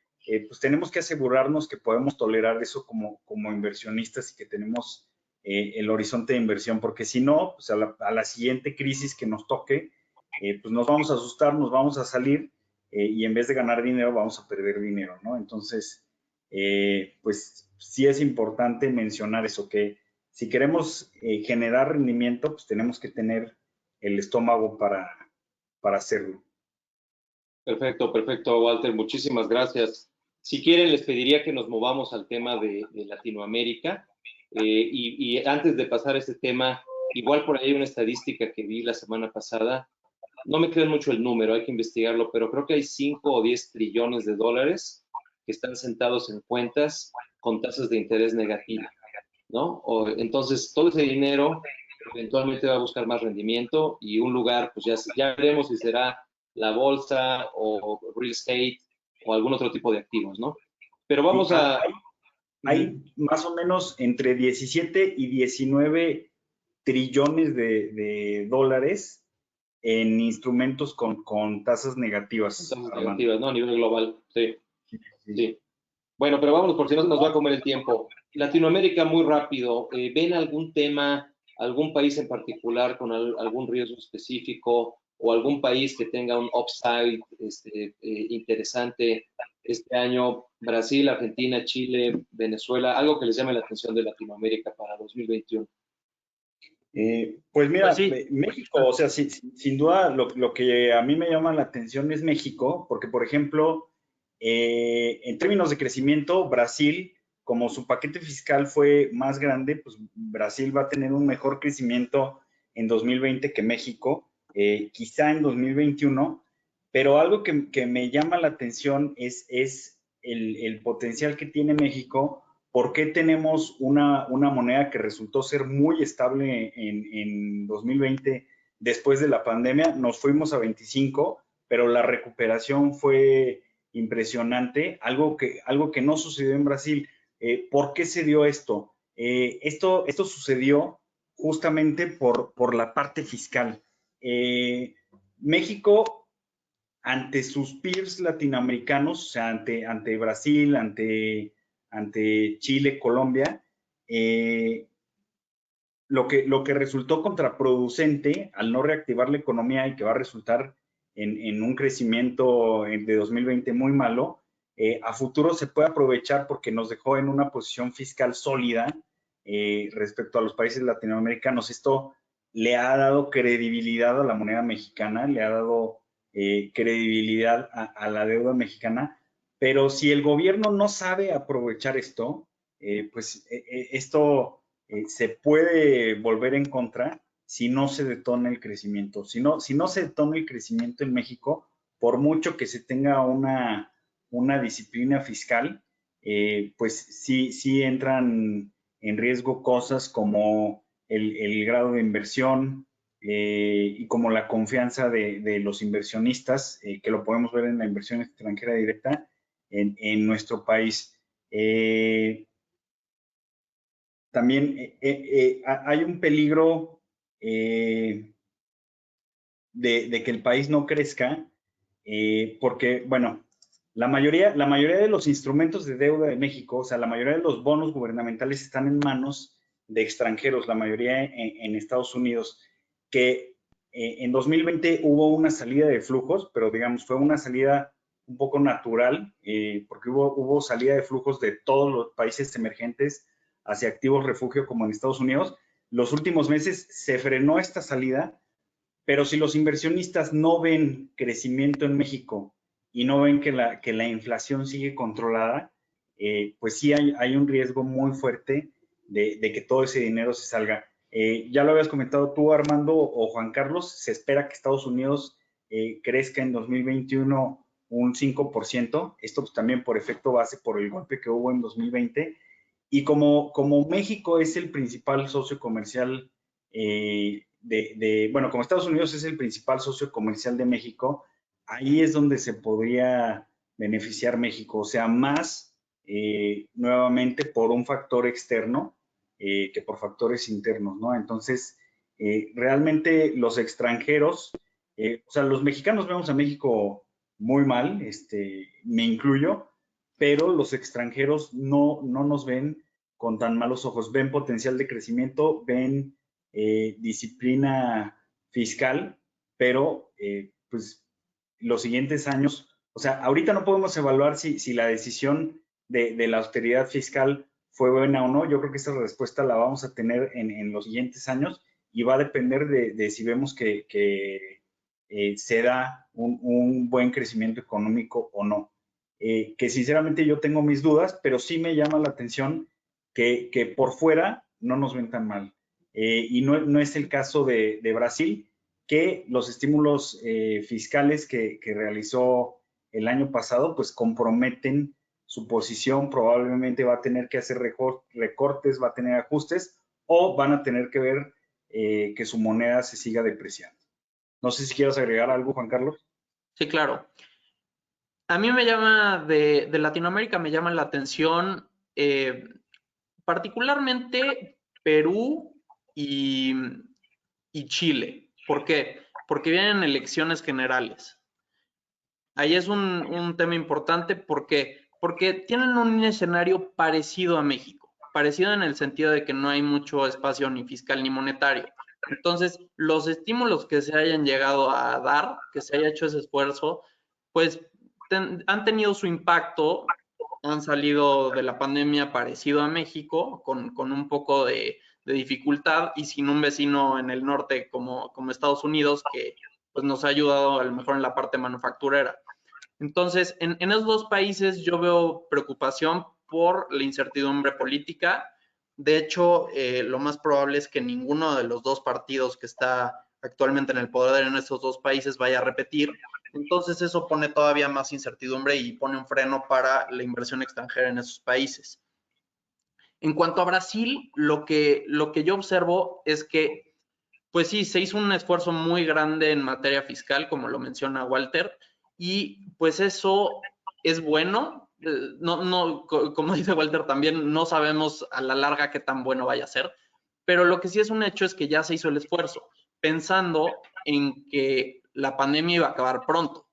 pues tenemos que asegurarnos que podemos tolerar eso como inversionistas y que tenemos el horizonte de inversión, porque si no, pues a la siguiente crisis que nos toque, pues nos vamos a asustar, nos vamos a salir y en vez de ganar dinero vamos a perder dinero, ¿no? Entonces, pues sí es importante mencionar eso, que si queremos generar rendimiento, pues tenemos que tener el estómago para hacerlo. Perfecto, Walter. Muchísimas gracias. Si quieren, les pediría que nos movamos al tema de Latinoamérica. Y antes de pasar a este tema, igual por ahí hay una estadística que vi la semana pasada. No me queda mucho el número, hay que investigarlo, pero creo que hay 5 o 10 trillones de dólares que están sentados en cuentas con tasas de interés negativas, ¿no? Entonces, todo ese dinero eventualmente va a buscar más rendimiento y un lugar, pues ya veremos si será la bolsa o real estate o algún otro tipo de activos, ¿no? Pero vamos a... Hay más o menos entre 17 y 19 trillones de dólares en instrumentos con tasas negativas. Tasas negativas, ¿no? A nivel global, sí. Bueno, pero vámonos, por si no se nos va a comer el tiempo. Latinoamérica, muy rápido, ¿ven algún tema, algún país en particular con algún riesgo específico o algún país que tenga un upside interesante este año? Brasil, Argentina, Chile, Venezuela, algo que les llame la atención de Latinoamérica para 2021. Pues mira, Pues sí. México, o sea, sin duda lo que a mí me llama la atención es México, porque por ejemplo, en términos de crecimiento, Brasil, como su paquete fiscal fue más grande, pues Brasil va a tener un mejor crecimiento en 2020 que México, quizá en 2021, pero algo que me llama la atención es el potencial que tiene México. ¿Por qué tenemos una moneda que resultó ser muy estable en 2020 después de la pandemia? Nos fuimos a 25, pero la recuperación fue impresionante, algo que no sucedió en Brasil. ¿Por qué se dio esto? Esto sucedió justamente por la parte fiscal. México, ante sus peers latinoamericanos, o sea, ante Brasil, ante Chile, Colombia, lo que resultó contraproducente al no reactivar la economía y que va a resultar en un crecimiento de 2020 muy malo, a futuro se puede aprovechar porque nos dejó en una posición fiscal sólida respecto a los países latinoamericanos. Esto le ha dado credibilidad a la moneda mexicana, le ha dado credibilidad a la deuda mexicana, pero si el gobierno no sabe aprovechar esto, pues esto se puede volver en contra si no se detona el crecimiento. Si no se detona el crecimiento en México, por mucho que se tenga una disciplina fiscal, pues sí entran en riesgo cosas como el grado de inversión y como la confianza de los inversionistas, que lo podemos ver en la inversión extranjera directa en nuestro país. También hay un peligro de que el país no crezca, porque, bueno, la mayoría de los instrumentos de deuda de México, o sea, la mayoría de los bonos gubernamentales están en manos de extranjeros, la mayoría en Estados Unidos, que en 2020 hubo una salida de flujos, pero digamos, fue una salida un poco natural, porque hubo salida de flujos de todos los países emergentes hacia activos refugio como en Estados Unidos. Los últimos meses se frenó esta salida, pero si los inversionistas no ven crecimiento en México y no ven que la inflación sigue controlada, pues sí hay un riesgo muy fuerte de que todo ese dinero se salga. Ya lo habías comentado tú, Armando, o Juan Carlos, se espera que Estados Unidos crezca en 2021 un 5%, esto pues también por efecto base por el golpe que hubo en 2020, y como México es el principal socio comercial bueno, como Estados Unidos es el principal socio comercial de México, ahí es donde se podría beneficiar México, o sea, más nuevamente por un factor externo que por factores internos, ¿no? Entonces, realmente los extranjeros, o sea, los mexicanos vemos a México muy mal, me incluyo, pero los extranjeros no nos ven con tan malos ojos, ven potencial de crecimiento, ven disciplina fiscal, pero pues los siguientes años, o sea, ahorita no podemos evaluar si la decisión de la austeridad fiscal fue buena o no. Yo creo que esa respuesta la vamos a tener en los siguientes años y va a depender de si vemos que se da un buen crecimiento económico o no. Que sinceramente yo tengo mis dudas, pero sí me llama la atención que por fuera no nos ven tan mal. Y no es el caso de Brasil, que los estímulos fiscales que realizó el año pasado, pues comprometen su posición, probablemente va a tener que hacer recortes, va a tener ajustes, o van a tener que ver que su moneda se siga depreciando. No sé si quieres agregar algo, Juan Carlos. Sí, claro. A mí me llama, de Latinoamérica me llama la atención particularmente Perú y Chile. ¿Por qué? Porque vienen elecciones generales. Ahí es un tema importante. ¿Por qué? Porque tienen un escenario parecido a México. parecido en el sentido de que no hay mucho espacio ni fiscal ni monetario. Entonces, los estímulos que se hayan llegado a dar, que se haya hecho ese esfuerzo, pues han tenido su impacto, han salido de la pandemia parecido a México, con un poco de dificultad y sin un vecino en el norte como Estados Unidos, que pues nos ha ayudado a lo mejor en la parte manufacturera. Entonces, en esos dos países yo veo preocupación por la incertidumbre política. De hecho, lo más probable es que ninguno de los dos partidos que está actualmente en el poder en estos dos países vaya a repetir. Entonces, eso pone todavía más incertidumbre y pone un freno para la inversión extranjera en esos países. En cuanto a Brasil, lo que yo observo es que, pues sí, se hizo un esfuerzo muy grande en materia fiscal, como lo menciona Walter, y pues eso es bueno. Como dice Walter también, no sabemos a la larga qué tan bueno vaya a ser, pero lo que sí es un hecho es que ya se hizo el esfuerzo, pensando en que la pandemia iba a acabar pronto.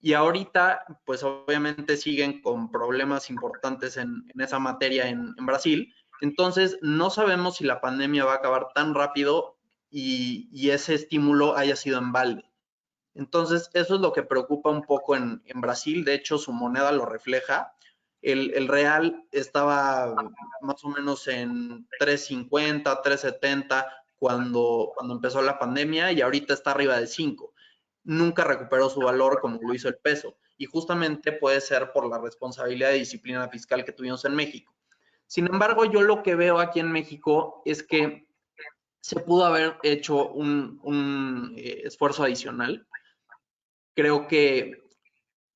Y ahorita, pues obviamente siguen con problemas importantes en esa materia en Brasil. Entonces, no sabemos si la pandemia va a acabar tan rápido y ese estímulo haya sido en balde. Entonces, eso es lo que preocupa un poco en Brasil. De hecho, su moneda lo refleja. El real estaba más o menos en 3.50, 3.70 cuando empezó la pandemia y ahorita está arriba de 5. Nunca recuperó su valor como lo hizo el peso. Y justamente puede ser por la responsabilidad de disciplina fiscal que tuvimos en México. Sin embargo, yo lo que veo aquí en México es que se pudo haber hecho un esfuerzo adicional. Creo que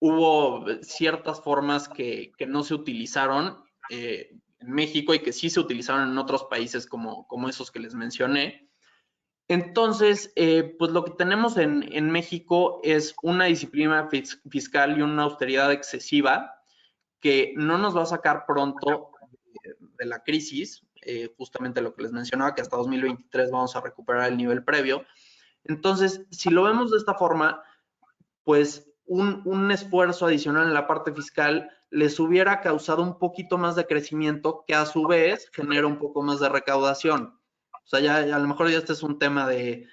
hubo ciertas formas que no se utilizaron en México y que sí se utilizaron en otros países como esos que les mencioné. Entonces, pues lo que tenemos en México es una disciplina fiscal y una austeridad excesiva que no nos va a sacar pronto de la crisis, justamente lo que les mencionaba, que hasta 2023 vamos a recuperar el nivel previo. Entonces, si lo vemos de esta forma, pues un esfuerzo adicional en la parte fiscal les hubiera causado un poquito más de crecimiento que a su vez genera un poco más de recaudación. O sea, ya a lo mejor ya este es un tema de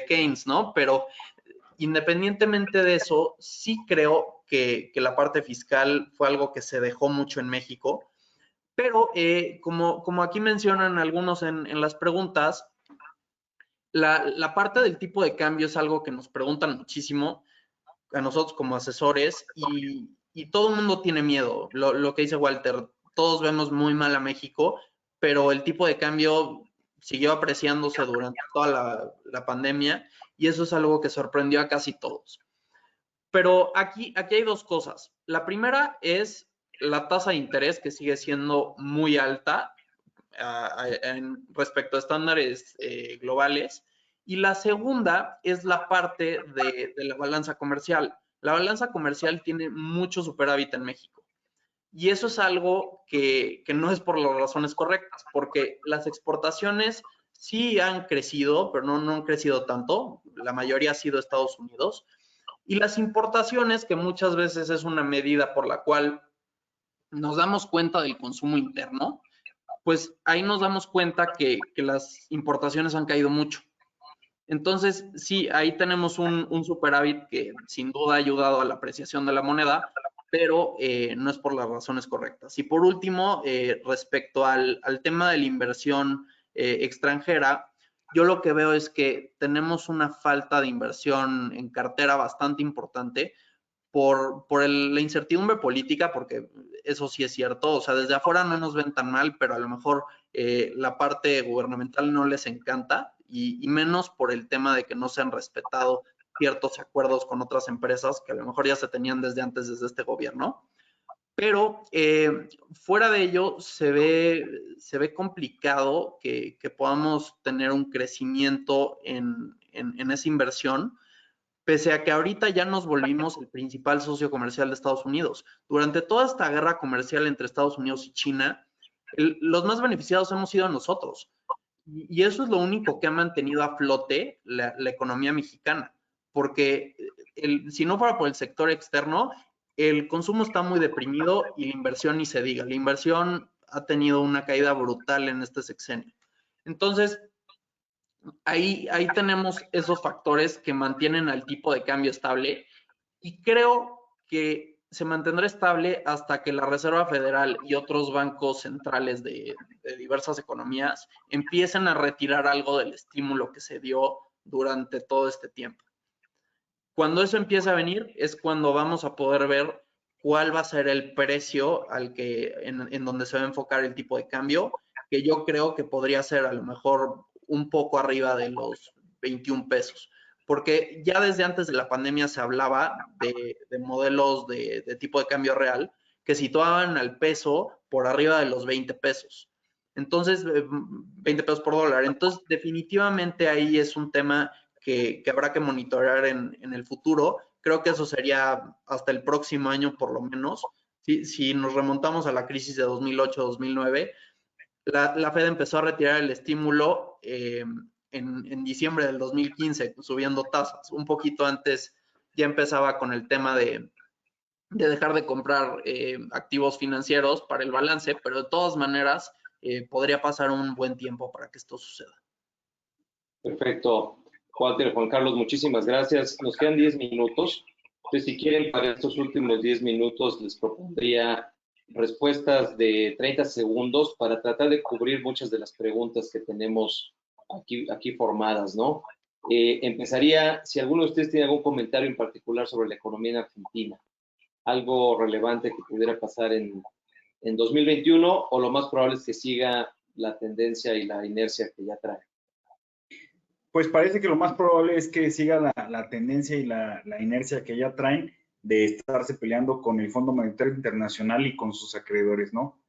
Keynes, ¿no? Pero independientemente de eso, sí creo que la parte fiscal fue algo que se dejó mucho en México. Pero como aquí mencionan algunos en las preguntas, la parte del tipo de cambio es algo que nos preguntan muchísimo a nosotros como asesores y todo el mundo tiene miedo. Lo que dice Walter, todos vemos muy mal a México, pero el tipo de cambio siguió apreciándose durante toda la pandemia y eso es algo que sorprendió a casi todos. Pero aquí hay dos cosas. La primera es la tasa de interés que sigue siendo muy alta respecto a estándares globales. Y la segunda es la parte de la balanza comercial. La balanza comercial tiene mucho superávit en México. Y eso es algo que no es por las razones correctas, porque las exportaciones sí han crecido, pero no han crecido tanto. La mayoría ha sido Estados Unidos. Y las importaciones, que muchas veces es una medida por la cual nos damos cuenta del consumo interno, pues ahí nos damos cuenta que las importaciones han caído mucho. Entonces, sí, ahí tenemos un superávit que sin duda ha ayudado a la apreciación de la moneda, pero no es por las razones correctas. Y por último, respecto al tema de la inversión extranjera, yo lo que veo es que tenemos una falta de inversión en cartera bastante importante por la incertidumbre política, porque eso sí es cierto, o sea, desde afuera no nos ven tan mal, pero a lo mejor la parte gubernamental no les encanta y menos por el tema de que no se han respetado ciertos acuerdos con otras empresas que a lo mejor ya se tenían desde antes, desde este gobierno. Pero fuera de ello, se ve complicado que podamos tener un crecimiento en esa inversión, pese a que ahorita ya nos volvimos el principal socio comercial de Estados Unidos. Durante toda esta guerra comercial entre Estados Unidos y China, los más beneficiados hemos sido nosotros. Y eso es lo único que ha mantenido a flote la economía mexicana, porque si no fuera por el sector externo, el consumo está muy deprimido y la inversión ni se diga. La inversión ha tenido una caída brutal en este sexenio. Entonces, ahí tenemos esos factores que mantienen al tipo de cambio estable y creo que se mantendrá estable hasta que la Reserva Federal y otros bancos centrales de diversas economías empiecen a retirar algo del estímulo que se dio durante todo este tiempo. Cuando eso empiece a venir es cuando vamos a poder ver cuál va a ser el precio al que en donde se va a enfocar el tipo de cambio, que yo creo que podría ser a lo mejor un poco arriba de los 21 pesos. Porque ya desde antes de la pandemia se hablaba de modelos de tipo de cambio real que situaban al peso por arriba de los 20 pesos. Entonces, 20 pesos por dólar. Entonces, definitivamente ahí es un tema que habrá que monitorear en el futuro. Creo que eso sería hasta el próximo año por lo menos. Si nos remontamos a la crisis de 2008-2009, la Fed empezó a retirar el estímulo en diciembre del 2015, subiendo tasas. Un poquito antes ya empezaba con el tema de dejar de comprar activos financieros para el balance, pero de todas maneras podría pasar un buen tiempo para que esto suceda. Perfecto. Walter, Juan Carlos, muchísimas gracias. Nos quedan 10 minutos. Entonces, si quieren, para estos últimos 10 minutos les propondría respuestas de 30 segundos para tratar de cubrir muchas de las preguntas que tenemos aquí formadas, ¿no? Empezaría, si alguno de ustedes tiene algún comentario en particular sobre la economía en Argentina, algo relevante que pudiera pasar en 2021, o lo más probable es que siga la tendencia y la inercia que ya trae. Pues parece que lo más probable es que siga la tendencia y la inercia que ya traen de estarse peleando con el Fondo Monetario Internacional y con sus acreedores, ¿no?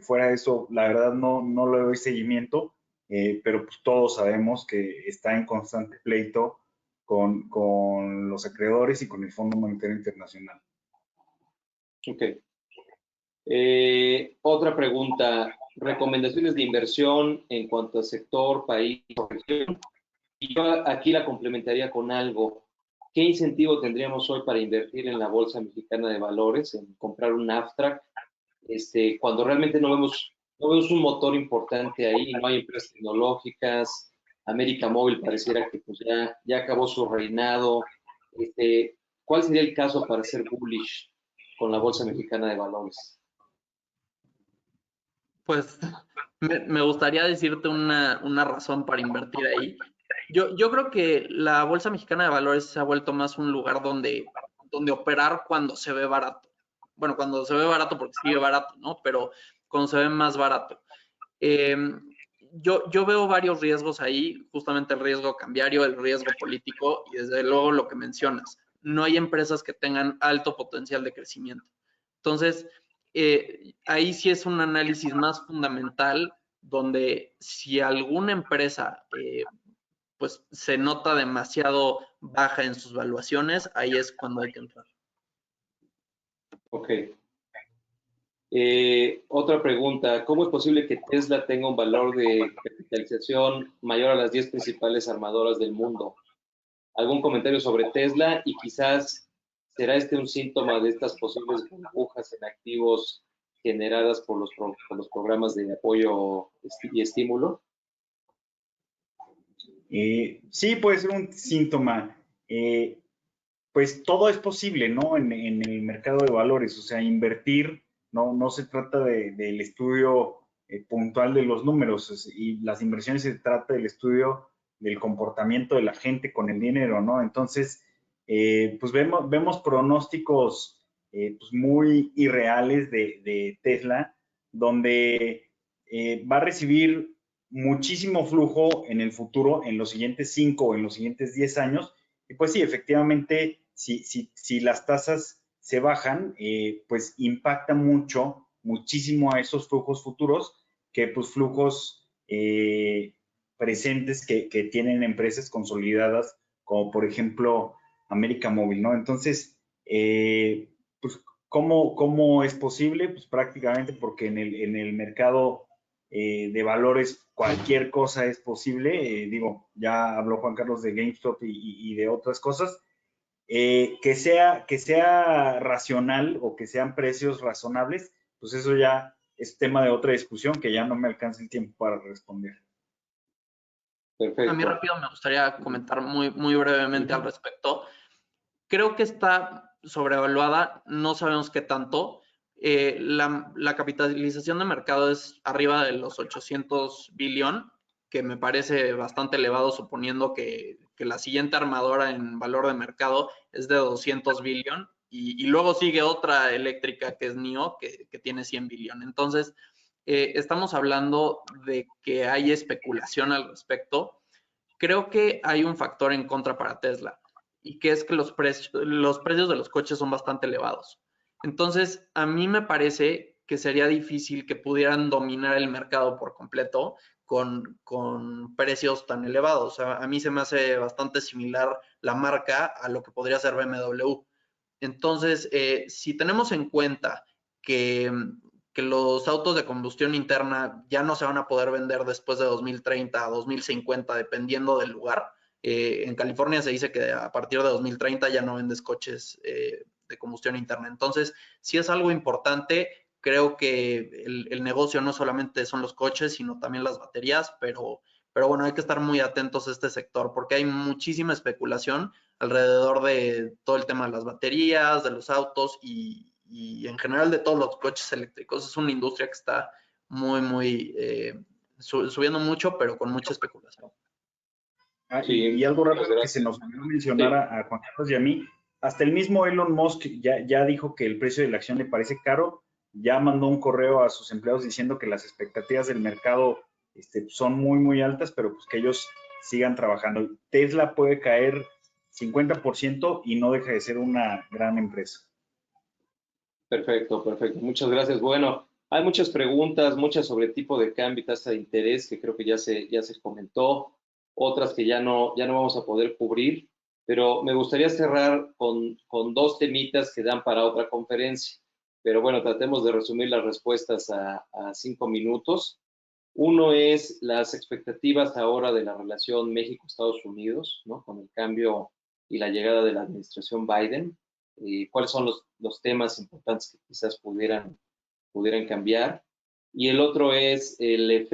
Fuera de eso, la verdad no le doy seguimiento, pero pues todos sabemos que está en constante pleito con los acreedores y con el Fondo Monetario Internacional. Ok. Otra pregunta, recomendaciones de inversión en cuanto a sector, país o región. Y yo aquí la complementaría con algo. ¿Qué incentivo tendríamos hoy para invertir en la Bolsa Mexicana de Valores, en comprar un Aftrac, cuando realmente no vemos un motor importante ahí, no hay empresas tecnológicas, América Móvil pareciera que pues ya acabó su reinado? ¿Cuál sería el caso para ser bullish con la Bolsa Mexicana de Valores? Pues me gustaría decirte una razón para invertir ahí. Yo creo que la Bolsa Mexicana de Valores se ha vuelto más un lugar donde operar cuando se ve barato. Bueno, cuando se ve barato porque sigue barato, ¿no? Pero cuando se ve más barato. Yo veo varios riesgos ahí, justamente el riesgo cambiario, el riesgo político y desde luego lo que mencionas. No hay empresas que tengan alto potencial de crecimiento. Entonces, ahí sí es un análisis más fundamental donde si alguna empresa pues se nota demasiado baja en sus valuaciones, ahí es cuando hay que entrar. Ok. Otra pregunta, ¿cómo es posible que Tesla tenga un valor de capitalización mayor a las 10 principales armadoras del mundo? ¿Algún comentario sobre Tesla? Y quizás, ¿será un síntoma de estas posibles burbujas en activos generadas por los programas de apoyo y estímulo? Sí, puede ser un síntoma. Pues todo es posible, ¿no? En el mercado de valores, o sea, invertir, no se trata del estudio puntual de los números, y las inversiones se trata del estudio del comportamiento de la gente con el dinero, ¿no? Entonces, pues vemos pronósticos pues muy irreales de Tesla, donde va a recibir muchísimo flujo en el futuro, en los siguientes 5 o en los siguientes 10 años. Y pues sí, efectivamente, si las tasas se bajan, pues impacta muchísimo a esos flujos futuros, que pues flujos presentes que tienen empresas consolidadas, como por ejemplo América Móvil, ¿no? Entonces, pues, ¿cómo es posible? Pues prácticamente porque en el mercado de valores cualquier cosa es posible. Digo, ya habló Juan Carlos de GameStop y de otras cosas. Que sea racional o que sean precios razonables, pues eso ya es tema de otra discusión que ya no me alcanza el tiempo para responder. Perfecto. A mí rápido me gustaría comentar muy brevemente al respecto. Creo que está sobrevaluada, no sabemos qué tanto. La capitalización de mercado es arriba de los 800 billion, que me parece bastante elevado, suponiendo que la siguiente armadora en valor de mercado es de 200 billion, y luego sigue otra eléctrica que es NIO, que tiene 100 billion. Entonces, estamos hablando de que hay especulación al respecto. Creo que hay un factor en contra para Tesla, y que es que los precios de los coches son bastante elevados. Entonces, a mí me parece que sería difícil que pudieran dominar el mercado por completo con precios tan elevados. O sea, a mí se me hace bastante similar la marca a lo que podría ser BMW. Entonces, si tenemos en cuenta que los autos de combustión interna ya no se van a poder vender después de 2030 a 2050, dependiendo del lugar. En California se dice que a partir de 2030 ya no vendes coches de combustión interna. Entonces, sí es algo importante. Creo que el negocio no solamente son los coches, sino también las baterías, pero bueno, hay que estar muy atentos a este sector porque hay muchísima especulación alrededor de todo el tema de las baterías, de los autos y en general de todos los coches eléctricos. Es una industria que está muy subiendo mucho, pero con mucha especulación. Sí, y algo rápido que se nos olvidó mencionar a Juan Carlos y a mí, hasta el mismo Elon Musk ya dijo que el precio de la acción le parece caro, ya mandó un correo a sus empleados diciendo que las expectativas del mercado son muy altas, pero pues que ellos sigan trabajando. Tesla puede caer 50% y no deja de ser una gran empresa. Perfecto. Muchas gracias. Bueno, hay muchas preguntas, muchas sobre tipo de cambio y tasa de interés que creo que ya se comentó, otras que ya no vamos a poder cubrir, pero me gustaría cerrar con dos temitas que dan para otra conferencia. Pero bueno, tratemos de resumir las respuestas a 5 minutos. Uno es las expectativas ahora de la relación México-Estados Unidos, ¿no? Con el cambio y la llegada de la administración Biden. ¿Cuáles son los temas importantes que quizás pudieran cambiar? Y el otro es el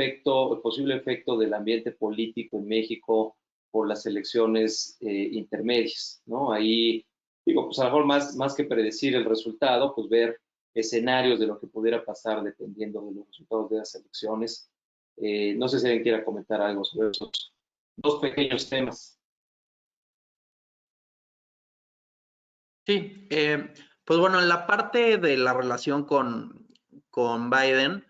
posible efecto del ambiente político en México por las elecciones intermedias, ¿no? Ahí, digo, pues a lo mejor más que predecir el resultado, pues ver escenarios de lo que pudiera pasar dependiendo de los resultados de las elecciones. No sé si alguien quiera comentar algo sobre esos dos pequeños temas. Sí, pues bueno, en la parte de la relación con Biden,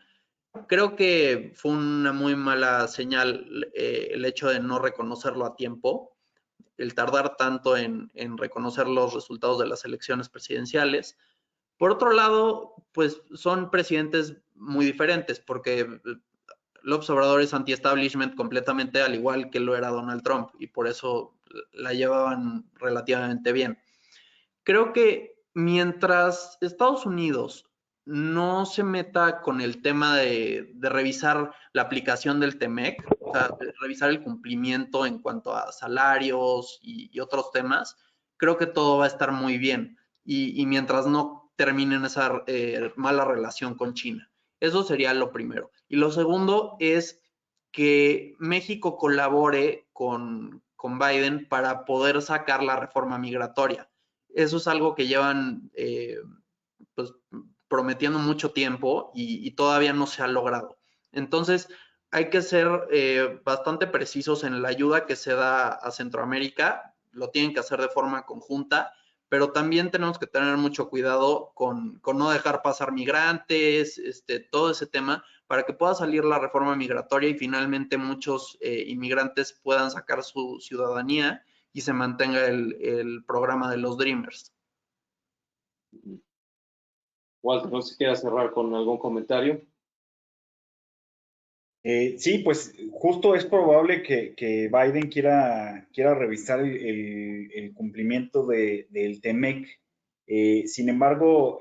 creo que fue una muy mala señal el hecho de no reconocerlo a tiempo, el tardar tanto en reconocer los resultados de las elecciones presidenciales. Por otro lado, pues son presidentes muy diferentes, porque López Obrador es anti-establishment completamente, al igual que lo era Donald Trump, y por eso la llevaban relativamente bien. Creo que mientras Estados Unidos no se meta con el tema de revisar la aplicación del TEMEC, o sea, de revisar el cumplimiento en cuanto a salarios y otros temas, creo que todo va a estar muy bien. Y mientras no terminen esa mala relación con China. Eso sería lo primero. Y lo segundo es que México colabore con Biden para poder sacar la reforma migratoria. Eso es algo que llevan pues, prometiendo mucho tiempo y todavía no se ha logrado. Entonces, hay que ser bastante precisos en la ayuda que se da a Centroamérica. Lo tienen que hacer de forma conjunta, pero también tenemos que tener mucho cuidado con no dejar pasar migrantes, todo ese tema, para que pueda salir la reforma migratoria y finalmente muchos inmigrantes puedan sacar su ciudadanía y se mantenga el programa de los Dreamers. Walter, no sé si quieras cerrar con algún comentario. Sí, pues justo es probable que Biden quiera revisar el cumplimiento del TEMEC. Sin embargo,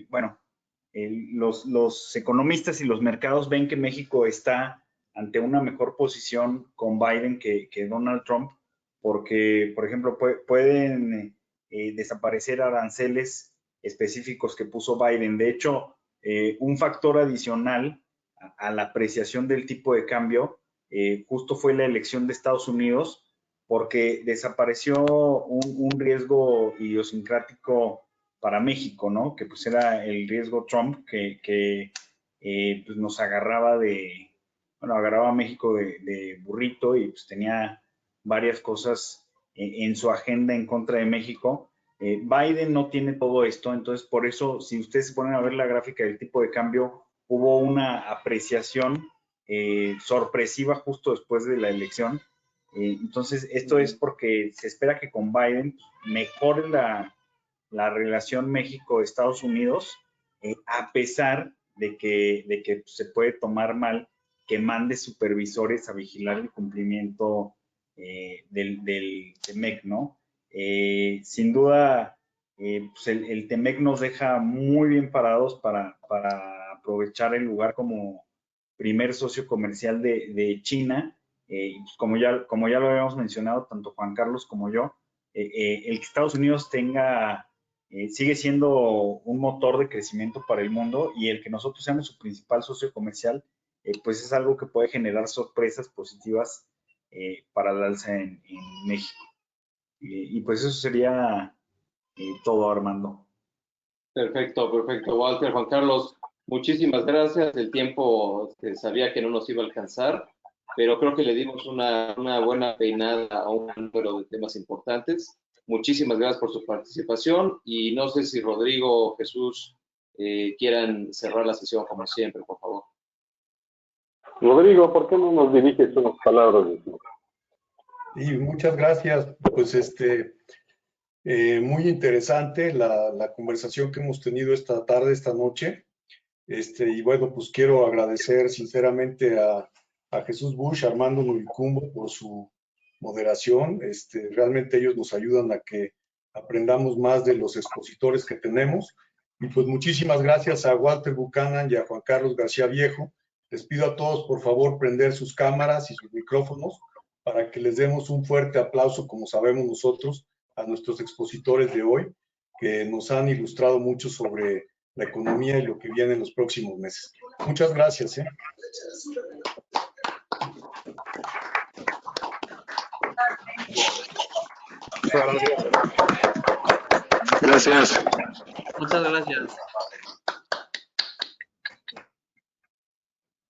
bueno, los economistas y los mercados ven que México está ante una mejor posición con Biden que Donald Trump, porque, por ejemplo, pueden desaparecer aranceles específicos que puso Biden. De hecho, un factor adicional a la apreciación del tipo de cambio justo fue la elección de Estados Unidos, porque desapareció un riesgo idiosincrático para México, ¿no? Que pues era el riesgo Trump que pues nos agarraba agarraba a México de burrito y pues tenía varias cosas en su agenda en contra de México. Biden no tiene todo esto, entonces por eso, si ustedes se ponen a ver la gráfica del tipo de cambio, hubo una apreciación sorpresiva justo después de la elección. Entonces, esto es porque se espera que con Biden mejore la relación México-Estados Unidos, a pesar de que se puede tomar mal que mande supervisores a vigilar el cumplimiento del TEMEC, ¿no? Sin duda, pues el TEMEC nos deja muy bien parados para aprovechar el lugar como primer socio comercial de China. Pues como ya lo habíamos mencionado, tanto Juan Carlos como yo, el que Estados Unidos sigue siendo un motor de crecimiento para el mundo, y el que nosotros seamos su principal socio comercial, pues es algo que puede generar sorpresas positivas para el alza en México. Y pues eso sería todo, Armando. Perfecto, Walter. Juan Carlos, muchísimas gracias. El tiempo sabía que no nos iba a alcanzar, pero creo que le dimos una buena peinada a un número de temas importantes. Muchísimas gracias por su participación, y no sé si Rodrigo o Jesús quieran cerrar la sesión como siempre, por favor. Rodrigo, ¿por qué no nos diriges unas palabras de ti? Y muchas gracias. Pues muy interesante la conversación que hemos tenido esta tarde, esta noche. Y bueno, pues quiero agradecer sinceramente a Jesús Bush, a Armando Nuricumbo por su moderación. Realmente ellos nos ayudan a que aprendamos más de los expositores que tenemos. Y pues muchísimas gracias a Walter Buchanan y a Juan Carlos García Viejo. Les pido a todos, por favor, prender sus cámaras y sus micrófonos para que les demos un fuerte aplauso, como sabemos nosotros, a nuestros expositores de hoy, que nos han ilustrado mucho sobre la economía y lo que viene en los próximos meses. Muchas gracias. Gracias. Muchas gracias.